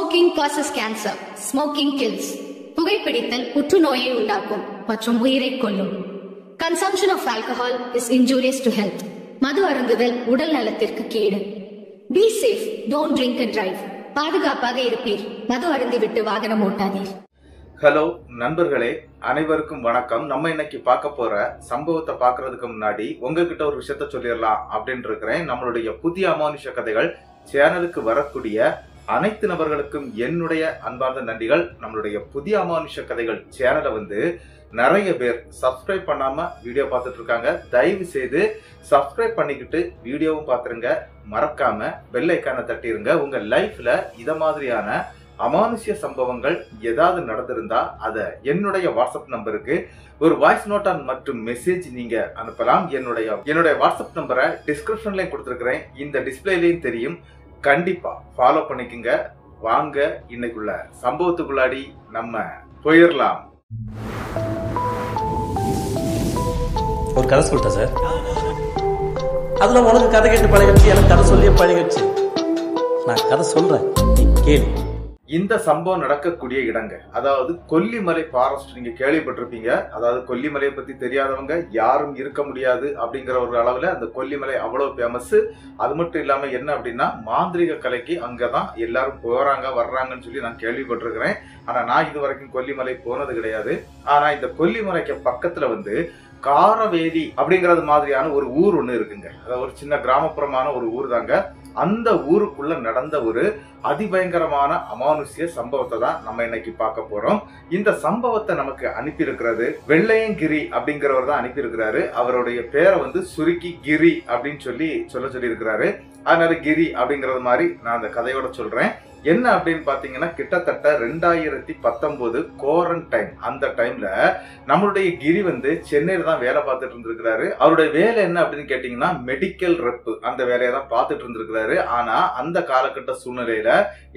Smoking causes cancer. Smoking kills. புகைப்பிடித்தல் புற்றுநோயை உண்டாக்கும் மற்றும் உயிரை கொல்லும். Consumption of alcohol is injurious to health. மது அருந்துதல் உடல் நலத்திற்கு கேடு. Be safe. Don't drink and drive. பாதுகாப்பாக இருப்பீர். மது அருந்திவிட்டு வாகனம் ஓட்டாதீர். ஹலோ நண்பர்களே, அனைவருக்கும் வணக்கம். நம்ம இன்னைக்கு பார்க்க போற சம்பவத்தை பார்க்கறதுக்கு முன்னாடி உங்ககிட்ட ஒரு விஷயத்த சொல்லிடலாம் அப்படின்னு இருக்கிறேன். நம்மளுடைய புதிய அமானுஷ கதைகள் சேனலுக்கு வரக்கூடிய அனைத்து நபர்களுக்கும் என்னுடைய அன்பார்ந்த நன்றிகள். நம்மளுடைய புதிய அமானுஷ கதைகள் சேனலை நிறைய பேர் சப்ஸ்கிரைப் பண்ணாம வீடியோ பார்த்துட்டு இருக்காங்க. தயவு செய்து சப்ஸ்கிரைப் பண்ணிக்கிட்டு வீடியோவும் பார்த்துருங்க. மறக்காம பெல் ஐக்கானை தட்டிருங்க. உங்க லைஃப்ல இத மாதிரியான அமானுஷ்ய சம்பவங்கள் ஏதாவது நடந்திருந்தா அதை என்னுடைய வாட்ஸ்அப் நம்பருக்கு ஒரு வாய்ஸ் நோட்டா மற்றும் மெசேஜ் நீங்க அனுப்பலாம். என்னுடைய வாட்ஸ்அப் நம்பரை டிஸ்கிரிப்ஷன்லயும் கொடுத்துருக்கிறேன், இந்த டிஸ்பிளேலயும் தெரியும். கண்டிப்பா ஃபாலோ பண்ணிக்கங்க. வாங்க இன்னைக்குள்ள சம்பவத்துக்குள்ளாடி நம்ம போயிடலாம். ஒரு கதை சொல்லிட்டேன் சார். அதுல உனக்கு கதை கேட்டு பழகிடுச்சு, எனக்கு கதை சொல்லியே பழகிடுச்சு. நான் கதை சொல்றேன், நீ கேளு. இந்த சம்பவம் நடக்கக்கூடிய இடங்க, அதாவது கொல்லிமலை ஃபாரஸ்ட். நீங்க கேள்விப்பட்டிருப்பீங்க. அதாவது கொல்லிமலையை பத்தி தெரியாதவங்க யாரும் இருக்க முடியாது அப்படிங்கிற ஒரு அளவுல அந்த கொல்லிமலை அவ்வளவு ஃபேமஸ். அது மட்டும் இல்லாம என்ன அப்படின்னா, மாந்திரிக கலைக்கு அங்கதான் எல்லாரும் போறாங்க வர்றாங்கன்னு சொல்லி நான் கேள்விப்பட்டிருக்கிறேன். ஆனா நான் இது வரைக்கும் கொல்லிமலை போனது கிடையாது. ஆனா இந்த கொல்லிமலைக்கு பக்கத்துல காரவேலி அப்படிங்கறது மாதிரியான ஒரு ஊர் ஒண்ணு இருக்குங்க. அதாவது ஒரு சின்ன கிராமப்புறமான ஒரு ஊர் தாங்க. அந்த ஊருக்குள்ள நடந்த ஒரு அதிபயங்கரமான அமானுஷ்ய சம்பவத்தை தான் நம்ம இன்னைக்கு பார்க்க போறோம். இந்த சம்பவத்தை நமக்கு அனுப்பியிருக்கிறது வெள்ளையங்கிரி அப்படிங்கிறவர் தான் அனுப்பியிருக்கிறாரு. அவருடைய பேரை சுருக்கி கிரி அப்படின்னு சொல்லி இருக்கிறாரு. அதனால கிரி அப்படிங்கறது மாதிரி நான் அந்த கதையோட சொல்றேன். என்ன அப்படின்னு பாத்தீங்கன்னா, கிட்டத்தட்ட 2019 குவாரண்டைன் அந்த டைம்ல நம்மளுடைய கிரி சென்னையில தான் வேலை பார்த்துட்டு இருந்திருக்கிறாரு. அவருடைய வேலை என்ன அப்படின்னு கேட்டீங்கன்னா, மெடிக்கல் ரெப் அந்த வேலையை தான் பார்த்துட்டு இருந்திருக்கிறாரு. ஆனா அந்த காலகட்ட சூழ்நிலையில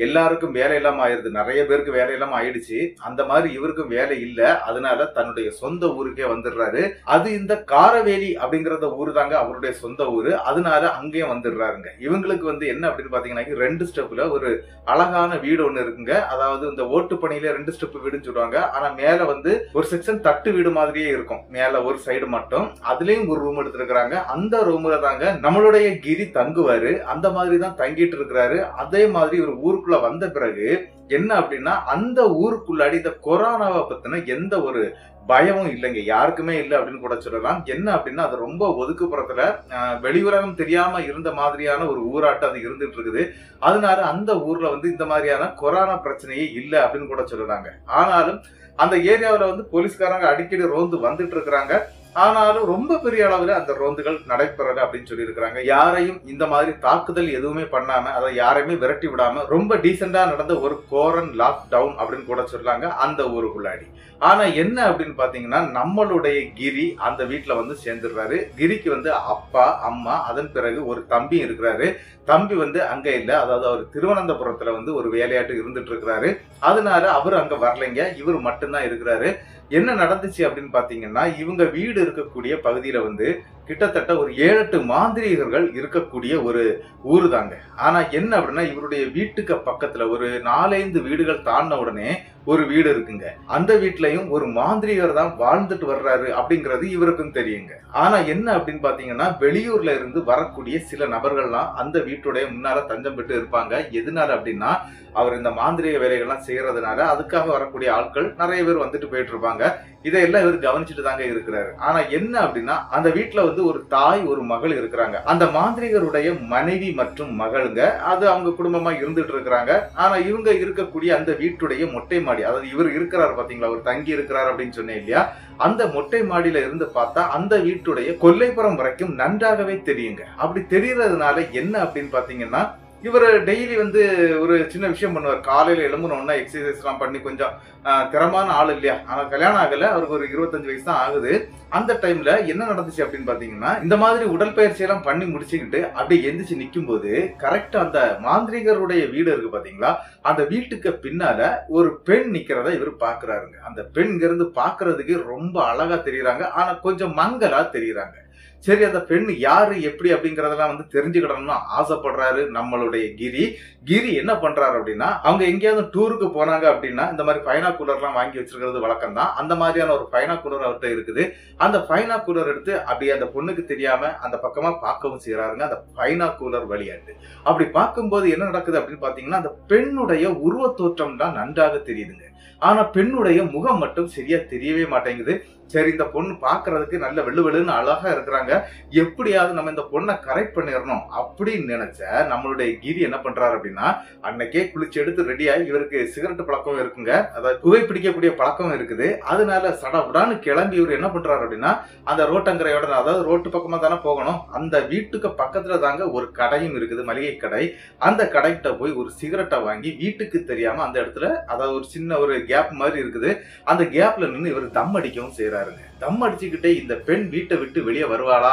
எல்லாருக்கும் வேலை இல்லாம ஆயிருது. நிறைய பேருக்கு வேலை இல்லாம ஆயிடுச்சு. அந்த மாதிரி இவருக்கும் வேலை இல்ல. அதனால தன்னுடைய சொந்த ஊருக்கே வந்துடுறாரு. அது இந்த காரவேலி அப்படிங்கறத ஊரு தாங்க அவருடைய சொந்த ஊரு. அதனால அங்கேயும் வந்துடுறாருங்க. இவங்களுக்கு என்ன அப்படின்னு பாத்தீங்கன்னா, 2 ஸ்டெப்ல ஒரு அழகான வீடு ஒண்ணு இருக்குங்க. அதாவது இந்த ஓட்டு பணியில 2 ஸ்டெப் வீடுன்னு சொல்லுவாங்க. ஆனா மேல ஒரு செக்ஷன் தட்டு வீடு மாதிரியே இருக்கும். மேல ஒரு சைடு மட்டும், அதுலயும் ஒரு ரூம் எடுத்திருக்கிறாங்க. அந்த ரூம்ல தாங்க நம்மளுடைய கிரி தங்குவாரு. அந்த மாதிரி தான் தங்கிட்டு இருக்கிறாரு. அதே மாதிரி ஒரு ஊருக்குள்ள வந்த பிறகு என்ன அப்படின்னா, அந்த ஊருக்குள்ளாடி இந்த கொரோனாவை பத்தின எந்த ஒரு பயமும் இல்லைங்க, யாருக்குமே இல்லை அப்படின்னு கூட சொல்லலாம். என்ன அப்படின்னா, அது ரொம்ப ஒதுக்குப்புறத்துல வெளியுலகம் தெரியாம இருந்த மாதிரியான ஒரு ஊராட்டம் அது இருந்துட்டு இருக்குது. அதனால அந்த ஊர்ல இந்த மாதிரியான கொரோனா பிரச்சனையே இல்லை அப்படின்னு கூட சொல்லலாங்க. ஆனாலும் அந்த ஏரியாவில போலீஸ்காரங்க அடிக்கடி ரோந்து வந்துட்டு இருக்கிறாங்க. ஆனாலும் ரொம்ப பெரிய அளவுல அந்த ரோந்துகள் நடைபெறல அப்படின்னு சொல்லி இருக்கிறாங்க. யாரையும் இந்த மாதிரி தாக்குதல் எதுவுமே பண்ணாம, அதை யாரையுமே விரட்டி விடாம ரொம்ப டீசெண்டா நடந்த ஒரு கோரன் லாக் டவுன் அப்படின்னு கூட சொல்றாங்க அந்த ஊருக்குள்ளாடி. ஆனா என்ன அப்படின்னு பாத்தீங்கன்னா, நம்மளுடைய கிரி அந்த வீட்டுல சேர்ந்துடுறாரு. கிரிக்கு அப்பா அம்மா, அதன் பிறகு ஒரு தம்பி இருக்கிறாரு. தம்பி அங்க இல்ல, அதாவது அவர் திருவனந்தபுரத்துல ஒரு வேலையாட்டு இருந்துட்டு இருக்கிறாரு. அதனால அவரு அங்க வரலைங்க, இவர் மட்டும்தான் இருக்கிறாரு. என்ன நடந்துச்சு அப்படின்னு பாத்தீங்கன்னா, இவங்க வீடு இருக்கக்கூடிய பகுதியில கிட்டத்தட்ட ஒரு 7-8 மாந்திரிகர்கள் இருக்கக்கூடிய ஒரு ஊரு தாங்க. ஆனா என்ன அப்படின்னா, இவருடைய வீட்டுக்கு பக்கத்துல ஒரு 4-5 வீடுகள் தாண்டின உடனே ஒரு வீடு இருக்குங்க. அந்த வீட்லயும் ஒரு மாந்திரிகர் தான் வாழ்ந்துட்டு வர்றாரு அப்படிங்கிறது இவருக்கும் தெரியுங்க. ஆனா என்ன அப்படின்னு பாத்தீங்கன்னா, வெளியூர்ல இருந்து வரக்கூடிய சில நபர்கள்லாம் அந்த வீட்டுடைய முன்னால தஞ்சம் பெற்று இருப்பாங்க. எதனால அப்படின்னா, அவர் இந்த மாந்திரிக வேலைகள்லாம் செய்யறதுனால அதுக்காக வரக்கூடிய ஆட்கள் நிறைய பேர் வந்துட்டு போயிட்டு இருப்பாங்க. இதையெல்லாம் இவர் கவனிச்சுட்டு தாங்க இருக்கிறாரு. ஆனா என்ன அப்படின்னா, அந்த வீட்டுல ஒரு தாய் ஒரு மகள் இருக்கிறாங்க. அந்த மாந்திரிகருடைய மனைவி மற்றும் மகளுங்க, அது அவங்க குடும்பமா இருந்துட்டு இருக்கிறாங்க. ஆனா இவங்க இருக்கக்கூடிய அந்த வீட்டுடைய மொட்டை மாடி, அதாவது இவர் இருக்கிறார் பாத்தீங்களா, அவர் தங்கி இருக்கிறார் அப்படின்னு சொன்னேன் இல்லையா, அந்த மொட்டை மாடியில இருந்து பார்த்தா அந்த வீட்டுடைய கொல்லைப்புறம் வரைக்கும் நன்றாகவே தெரியுங்க. அப்படி தெரியறதுனால என்ன அப்படின்னு பாத்தீங்கன்னா, இவர் டெய்லி ஒரு சின்ன விஷயம் பண்ணுவார். காலையில எழும்புனோன்னா எக்ஸசைஸ் எல்லாம் பண்ணி, கொஞ்சம் திறமான ஆள் இல்லையா, ஆனா கல்யாணம் ஆகல, அவருக்கு ஒரு 25 வயசு தான் ஆகுது. அந்த டைம்ல என்ன நடந்துச்சு அப்படின்னு பாத்தீங்கன்னா, இந்த மாதிரி உடற்பயிற்சி எல்லாம் பண்ணி முடிச்சுக்கிட்டு அப்படியே எந்திரிச்சு நிக்கும் போது கரெக்டா அந்த மாந்திரிகருடைய வீடு இருக்கு பாத்தீங்களா, அந்த வீட்டுக்கு பின்னால ஒரு பெண் நிக்கிறத இவர் பாக்குறாருங்க. அந்த பெண் இங்க இருந்து பாக்குறதுக்கு ரொம்ப அழகா தெரியுறாங்க. ஆனா கொஞ்சம் மங்கலா தெரியுறாங்க. சரி அந்த பெண் யாரு எப்படி அப்படிங்கறதெல்லாம் வந்து தெரிஞ்சுக்கிடணும்னு ஆசைப்படுறாரு நம்மளுடைய கிரி என்ன பண்றாரு அப்படின்னா, அவங்க எங்கேயாவது டூருக்கு போனாங்க அப்படின்னா இந்த மாதிரி பைனாகுலர் எல்லாம் வாங்கி வச்சிருக்கிறது வழக்கம் தான். அந்த மாதிரியான ஒரு பைனாகுலர் அவர்கிட்ட இருக்குது. அந்த பைனாகுலர் எடுத்து அப்படியே அந்த பொண்ணுக்கு தெரியாம அந்த பக்கமா பார்க்கவும் செய்யறாருங்க. அந்த பைனாகுலர் வழியாட்டு அப்படி பார்க்கும்போது என்ன நடக்குது அப்படின்னு பாத்தீங்கன்னா, அந்த பெண்ணுடைய உருவ தோற்றம் தான் நன்றாக தெரியுதுங்க. ஆனா பெண்ணுடைய முகம் மட்டும் சரியா தெரியவே மாட்டேங்குது. சரி இந்த பொண்ணு பாக்குறதுக்கு நல்ல வெள்ளுன்னு அழகா இருக்கிறாங்க, எப்படியாவது நம்ம இந்த பொண்ணை கரெக்ட் பண்ணிடணும் அப்படின்னு நினைச்ச நம்மளுடைய கிரி என்ன பண்றாரு அப்படின்னா, அன்னைக்கே குளிச்சு எடுத்து ரெடியாகி, இவருக்கு சிகரெட் பழக்கம் இருக்குங்க, அதாவது புகைப்பிடிக்கக்கூடிய பழக்கம் இருக்குது. அதனால சடவுடான்னு கிளம்பி இவர் என்ன பண்றாரு அப்படின்னா, அந்த ரோட்டங்கரையோட, அதாவது ரோட்டு பக்கமா தானே போகணும், அந்த வீட்டுக்கு பக்கத்துல தாங்க ஒரு கடையும் இருக்குது, மளிகை கடை. அந்த கடைகிட்ட போய் ஒரு சிகரெட்டை வாங்கி வீட்டுக்கு தெரியாம அந்த இடத்துல, அதாவது ஒரு சின்ன ஒரு கேப் மாதிரி இருக்குது, அந்த கேப்ல நின்று இவர் தம் அடிக்கவும் செய்யறாரு. தம் அடிச்சுக்கிட்டே இந்த பெண் வீட்டை விட்டு வெளியே வருவாளா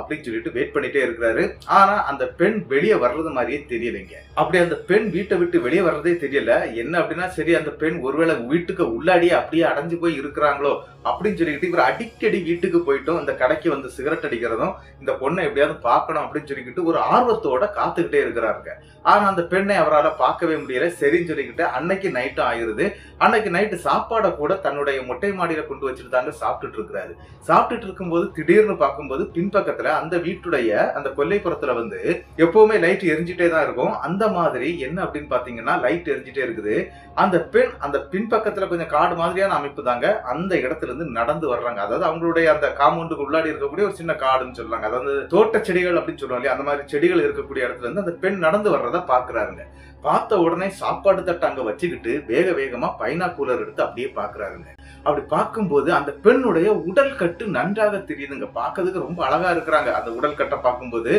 அப்படின்னு சொல்லிட்டு வெயிட் பண்ணிட்டே இருக்கிறாரு. ஆனா அந்த பெண் வெளியே வர்றது மாதிரியே தெரியலைங்க. அப்படி அந்த பெண் வீட்டை விட்டு வெளியே வர்றதே தெரியல. என்ன அப்படின்னா, சரி அந்த பெண் ஒருவேளை வீட்டுக்கு உள்ளாடியே அப்படியே அடைஞ்சு போய் இருக்கிறாங்களோ அப்படின்னு சொல்லிக்கிட்டு இவர் அடிக்கடி வீட்டுக்கு போயிட்டும் இந்த கடைக்கு வந்து சிகரெட் அடிக்கிறதும், இந்த பொண்ணை எப்படியாவது பார்க்கணும் அப்படின்னு சொல்லிக்கிட்டு ஒரு ஆர்வத்தோட காத்துக்கிட்டே இருக்கிறாருங்க. ஆனா அந்த பெண்ணை அவரால் பார்க்கவே முடியல. சரின்னு சொல்லிக்கிட்டு அன்னைக்கு நைட்டும் ஆயிருது. அன்னைக்கு நைட்டு சாப்பாடை கூட தன்னுடைய மொட்டை மாடியில கொண்டு வச்சுட்டு தாங்க சாப்பிட்டுட்டு இருக்கிறாரு. சாப்பிட்டுட்டு இருக்கும்போது திடீர்னு பார்க்கும்போது பின்பக்கத்துல அந்த வீட்டுடைய அந்த கொல்லைப்புறத்துல வந்து எப்பவுமே லைட் எரிஞ்சிட்டே தான் இருக்கும். அந்த மாதிரி என்ன அப்படின்னு பாத்தீங்கன்னா, லைட் எரிஞ்சிட்டே இருக்குது. அந்த பெண் அந்த பின்பக்கத்துல கொஞ்சம் காடு மாதிரியான அமைப்பு தாங்க, அந்த இடத்துல இருந்து நடந்து வர்றாங்க. அதாவது அவங்களுடைய அந்த காம்பவுண்டுக்கு உள்ளாடி இருக்கக்கூடிய ஒரு சின்ன காடுன்னு சொல்றாங்க, அதாவது தோட்ட செடிகள் அப்படின்னு சொல்லுவாங்க இல்லையா, அந்த மாதிரி செடிகள் இருக்கக்கூடிய இடத்துல இருந்து அந்த பெண் நடந்து வர்றதை பாக்குறாருங்க. பார்த்த உடனே சாப்பாடு தட்டை அங்க வச்சுக்கிட்டு வேகமா பைனாகுலர் எடுத்து அப்படியே பாக்குறாருங்க. அப்படி பார்க்கும்போது அந்த பெண்ணுடைய உடல் கட்டு நன்றாக தெரியுதுங்க. பார்க்கறதுக்கு ரொம்ப அழகா இருக்கிறாங்க. அந்த உடல் கட்டை பார்க்கும்போது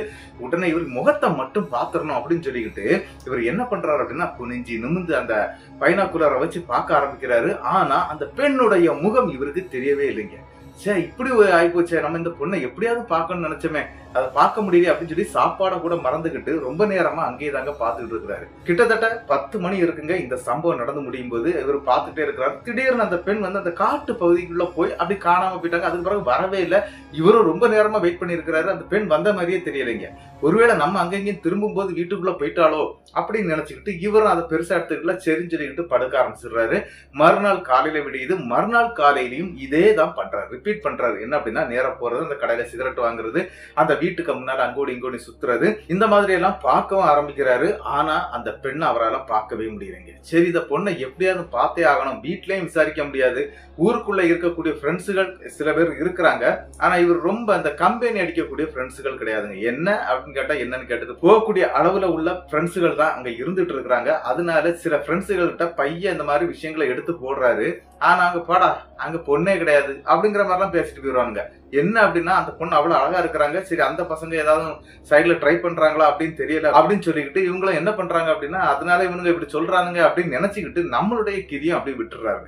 உடனே இவர் முகத்தை மட்டும் பாத்துறணும் அப்படின்னு சொல்லிக்கிட்டு இவர் என்ன பண்றாரு அப்படின்னா, குனிஞ்சி நிமிந்து அந்த பைனாகுலரை வச்சு பார்க்க ஆரம்பிக்கிறாரு. ஆனா அந்த பெண்ணுடைய முகம் இவருக்கு தெரியவே இல்லைங்க. சரி இப்படி ஆயிப்போச்சே, நம்ம இந்த பொண்ணை எப்படியாவது பார்க்கணும்னு நினைச்சோமே, அதை பார்க்க முடியல அப்படின்னு சொல்லி சாப்பாடை கூட மறந்துகிட்டு ரொம்ப நேரமா அங்கேயே தாங்க பார்த்துக்கிட்டு இருக்கிறாரு. கிட்டத்தட்ட 10 மணி இருக்குங்க இந்த சம்பவம் நடந்து முடியும் போது. இவர் பார்த்துட்டே இருக்கிறாரு. திடீர்னு அந்த பெண் வந்து அந்த காட்டு பகுதிக்குள்ள போய் அப்படி காணாம போயிட்டாங்க. அதுக்கு பிறகு வரவே இல்லை. இவரும் ரொம்ப நேரமா வெயிட் பண்ணி இருக்கிறாரு. அந்த பெண் வந்த மாதிரியே தெரியலைங்க. ஒருவேளை நம்ம அங்கேயும் திரும்பும் போது வீட்டுக்குள்ள போயிட்டாலோ அப்படின்னு நினைச்சுக்கிட்டு இவரும் அதை பெருசா எடுத்துக்கல, சரின்னு சொல்லிக்கிட்டு படுக்க ஆரம்பிச்சிடுறாரு. மறுநாள் காலையில விடியுது. மறுநாள் காலையிலையும் இதே தான் பண்றாரு, ரிப்பீட் பண்றாரு. என்ன அப்படின்னா, நேரம் போறது, அந்த கடையில சிகரெட் வாங்குறது, அந்த வீட்டுக்கு முன்னால அங்கோடி இங்கோடி சுத்துறது, இந்த மாதிரி எல்லாம் பார்க்கவும் ஆரம்பிக்கிறாரு. ஆனா அந்த பெண்ணை அவரால் பார்க்கவே முடியலைங்க. சரி இந்த பொண்ணை எப்படியாவது பார்த்தே ஆகணும், வீட்லயும் விசாரிக்க முடியாது, ஊருக்குள்ள இருக்கக்கூடிய ஃப்ரெண்ட்ஸுகள் சில பேர் இருக்கிறாங்க. ஆனா இவர் ரொம்ப அந்த கம்பெனி அடிக்கக்கூடிய ஃப்ரெண்ட்ஸுகள் கிடையாதுங்க. என்ன அப்படின்னு கேட்டா என்னன்னு கேட்டது, போகக்கூடிய அளவுல உள்ள ஃப்ரெண்ட்ஸுகள் தான் அங்க இருந்துட்டு இருக்கிறாங்க. அதனால சில ஃப்ரெண்ட்ஸுகள் கிட்ட பையன் இந்த மாதிரி விஷயங்களை எடுத்து போடுறாரு. ஆனா அங்க போடா அங்க பொண்ணே கிடையாது அப்படிங்கிற மாதிரிலாம் பேசிட்டு போயிடுவாங்க. என்ன அப்படின்னா, அந்த பொண்ணு அவ்வளவு அழகா இருக்கிறாங்க, சரி அந்த பசங்க ஏதாவது சைட்ல ட்ரை பண்றாங்களா அப்படின்னு தெரியல அப்படின்னு சொல்லிக்கிட்டு இவங்களும் என்ன பண்றாங்க அப்படின்னா, அதனால இவனுங்க இப்படி சொல்றானுங்க அப்படின்னு நினைச்சுக்கிட்டு நம்மளுடைய கிரியும் அப்படி விட்டுறாங்க.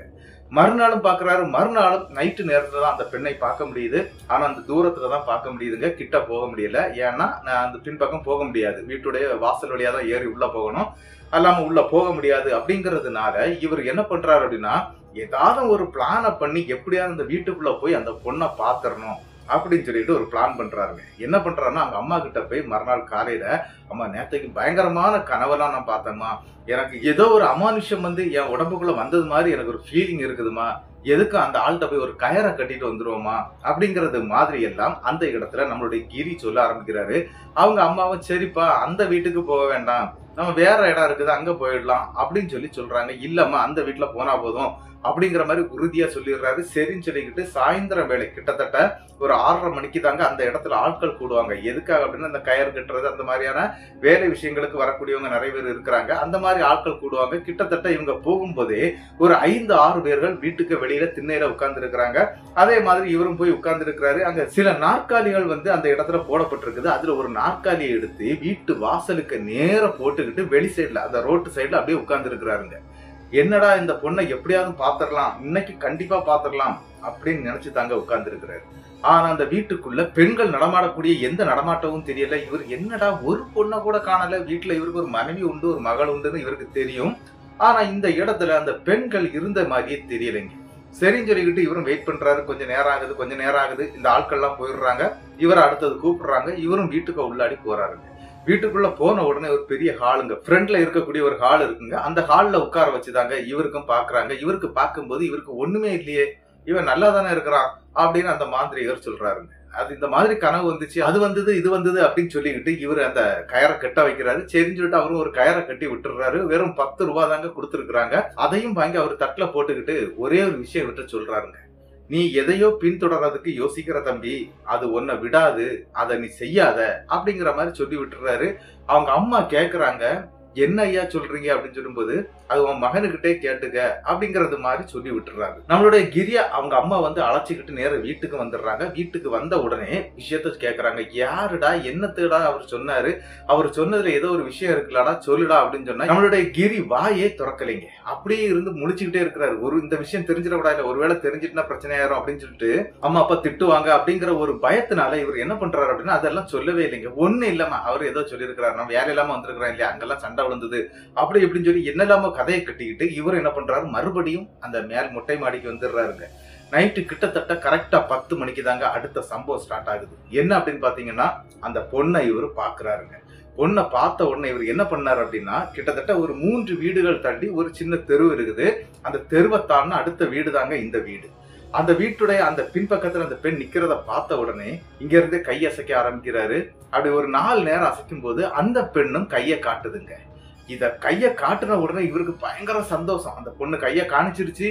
மறுநாளும் பாக்குறாரு. மறுநாளும் நைட்டு நேரத்துல தான் அந்த பெண்ணை பார்க்க முடியுது. ஆனா அந்த தூரத்துலதான் பார்க்க முடியுதுங்க, கிட்ட போக முடியல. ஏன்னா நான் அந்த பின்பக்கம் போக முடியாது, வீட்டுடைய வாசல் வழியா தான் ஏறி உள்ள போகணும், அல்லாம உள்ள போக முடியாது. அப்படிங்கறதுனால இவர் என்ன பண்றாரு அப்படின்னா, ஏதாவது ஒரு பிளான பண்ணி எப்படியாவது அந்த வீட்டுக்குள்ள போய் அந்த பொண்ணை பாத்துறணும் அப்படின்னு சொல்லிட்டு ஒரு பிளான் பண்றாருங்க. என்ன பண்றாருன்னா, அவங்க அம்மா கிட்ட போய் மறுநாள் காலையில, அம்மா நேத்தைக்கு பயங்கரமான கனவெல்லாம் நான் பார்த்தேம்மா, எனக்கு ஏதோ ஒரு அமானுஷம் வந்து என் உடம்புக்குள்ள வந்தது மாதிரி எனக்கு ஒரு ஃபீலிங் இருக்குதுமா, எதுக்கு அந்த ஆள்கிட்ட போய் ஒரு கயரை கட்டிட்டு வந்துருவோமா அப்படிங்கறது மாதிரி எல்லாம் அந்த இடத்துல நம்மளுடைய கிரி சொல்ல ஆரம்பிக்கிறாரு. அவங்க அம்மாவும் சரிப்பா அந்த வீட்டுக்கு போக வேண்டாம், நம்ம வேற இடம் இருக்குது அங்க போயிடலாம் அப்படின்னு சொல்லி சொல்றாங்க. இல்லம்மா அந்த வீட்டுல போனா போதும் அப்படிங்கிற மாதிரி உறுதியா சொல்லிடுறாரு. சரின்னு சொல்லிக்கிட்டு சாயந்தரம் வேலை கிட்டத்தட்ட ஒரு 6:30 மணிக்கு தாங்க அந்த இடத்துல ஆட்கள் கூடுவாங்க. எதுக்காக அப்படின்னா, அந்த கயர் கட்டுறது அந்த மாதிரியான வேலை விஷயங்களுக்கு வரக்கூடியவங்க நிறைய பேர் இருக்கிறாங்க. அந்த மாதிரி ஆட்கள் கூடுவாங்க. கிட்டத்தட்ட இவங்க போகும்போதே ஒரு 5-6 பேர்கள் வீட்டுக்கு வெளியில திண்ணையில உட்கார்ந்து இருக்கிறாங்க. அதே மாதிரி இவரும் போய் உட்கார்ந்து இருக்கிறாரு. அங்க சில நாற்காலிகள் வந்து அந்த இடத்துல போடப்பட்டிருக்குது. அதுல ஒரு நாற்காலியை எடுத்து வீட்டு வாசலுக்கு நேர போட்டுக்கிட்டு வெளி சைட்ல அந்த ரோட்டு சைட்ல அப்படியே உட்கார்ந்து இருக்கிறாருங்க. என்னடா இந்த பொண்ணை எப்படியாவது பாத்திரலாம், இன்னைக்கு கண்டிப்பா பாத்திரலாம் அப்படின்னு நினைச்சு தாங்க உட்கார்ந்து இருக்கிறாரு. ஆனா அந்த வீட்டுக்குள்ள பெண்கள் நடமாடக்கூடிய எந்த நடமாட்டமும் தெரியல. இவர் என்னடா ஒரு பொண்ணை கூட காணல, வீட்டுல இவருக்கு ஒரு மனைவி உண்டு ஒரு மகள் உண்டுன்னு இவருக்கு தெரியும். ஆனா இந்த இடத்துல அந்த பெண்கள் இருந்த மாதிரியே தெரியலைங்க. சரின்னு சொல்லிக்கிட்டு இவரும் வெயிட் பண்றாரு. கொஞ்சம் நேரம் ஆகுது. இந்த ஆட்கள்லாம் போயிடுறாங்க. இவரை அடுத்தது கூப்பிடுறாங்க. இவரும் வீட்டுக்கு உள்ளாடி போறாருங்க. வீட்டுக்குள்ள போன உடனே ஒரு பெரிய ஹாலுங்க, ஃப்ரண்ட்ல இருக்கக்கூடிய ஒரு ஹால் இருக்குங்க. அந்த ஹால்ல உட்கார வச்சுதாங்க இவருக்கும் பாக்குறாங்க. இவருக்கு பார்க்கும்போது இவருக்கு ஒண்ணுமே இல்லையே, இவன் நல்லா தானே இருக்கிறான் அப்படின்னு அந்த மாந்திரிகர் சொல்றாருங்க. அது இந்த மாதிரி கனவு வந்துச்சு, அது வந்தது, இது வந்தது அப்படின்னு சொல்லிக்கிட்டு இவர் அந்த கயரை கட்ட வைக்கிறாரு. சரின்னு சொல்லிட்டு அவரும் ஒரு கயரை கட்டி விட்டுறாரு. வெறும் 10 ரூபாய் தாங்க கொடுத்துருக்காங்க. அதையும் வாங்கி அவர் தட்டுல போட்டுக்கிட்டு ஒரே ஒரு விஷயம் விட்டு சொல்றாருங்க, நீ எதையோ பின்தொடர்றதுக்கு யோசிக்கிற தம்பி, அது உன்னை விடாது, அதை நீ செய்யாத அப்படிங்கிற மாதிரி சொல்லி விட்டுறாரு. அவங்க அம்மா கேக்குறாங்க, என்ன ஐயா சொல்றீங்க அப்படின்னு சொல்லும்போது, அது உன் மகனுக்கிட்டே கேட்டுக்க அப்படிங்கறது மாதிரி சொல்லி விட்டுறாரு. நம்மளுடைய கிரியா அவங்க அம்மா வந்து அழைச்சிக்கிட்டு நேரம் வீட்டுக்கு வந்துடுறாங்க. வீட்டுக்கு வந்த உடனே விஷயத்த கேக்குறாங்க, யாருடா என்னத்துடா அவர் சொன்னாரு, அவர் சொன்னதுல ஏதோ ஒரு விஷயம் இருக்குல்லடா சொல்லுடா அப்படின்னு சொன்னா நம்மளுடைய கிரி வாயே திறக்கலைங்க. அப்படியே இருந்து முழிச்சுக்கிட்டே இருக்கிறாரு. இந்த விஷயம் தெரிஞ்சிடக்கூடாது, ஒருவேளை தெரிஞ்சிட்டுனா பிரச்சனை ஆயிரும் அப்படின்னு சொல்லிட்டு அம்மா அப்பா திட்டுவாங்க அப்படிங்கிற ஒரு பயத்தினால இவர் என்ன பண்றாரு அப்படின்னா அதெல்லாம் சொல்லவே இல்லைங்க. ஒண்ணு இல்லாம அவர் ஏதோ சொல்லியிருக்கிறாரு, நம்ம வேலை இல்லாம வந்திருக்கிறோம் இல்லையா, அங்கெல்லாம் சண்டை விழுந்தது அப்படி இப்படின்னு சொல்லி என்னெல்லாம கதையை கட்டிக்கிட்டு இவர் என்ன பண்றாரு, மறுபடியும் அந்த மேல் மொட்டை மாடிக்கு வந்துடுறாருங்க. நைட்டு கிட்டத்தட்ட கரெக்டா 10 மணிக்கு தாங்க அடுத்த சம்பவம் ஸ்டார்ட் ஆகுது. என்ன அப்படின்னு பாத்தீங்கன்னா, அந்த பொண்ணை இவர் பாக்குறாருங்க. பொண்ணை பார்த்த உடனே இவர் என்ன பண்ணாரு அப்படின்னா, கிட்டத்தட்ட ஒரு 3 வீடுகள் தள்ளி ஒரு சின்ன தெரு இருக்குது. அந்த தெருவை தாண்டின அடுத்த வீடு தாங்க இந்த வீடு. அந்த வீட்டுடைய அந்த பின்பக்கத்துல அந்த பெண் நிக்கிறத பார்த்த உடனே இங்க இருந்தே கை அசைக்க ஆரம்பிக்கிறாரு. அப்படி ஒரு 4 நேரம் அசைக்கும் போது அந்த பெண்ணும் கையை காட்டுதுங்க. இத கையை காட்டுன உடனே இவருக்கு பயங்கர சந்தோஷம். அந்த பொண்ணு கையை காணிச்சிருச்சு,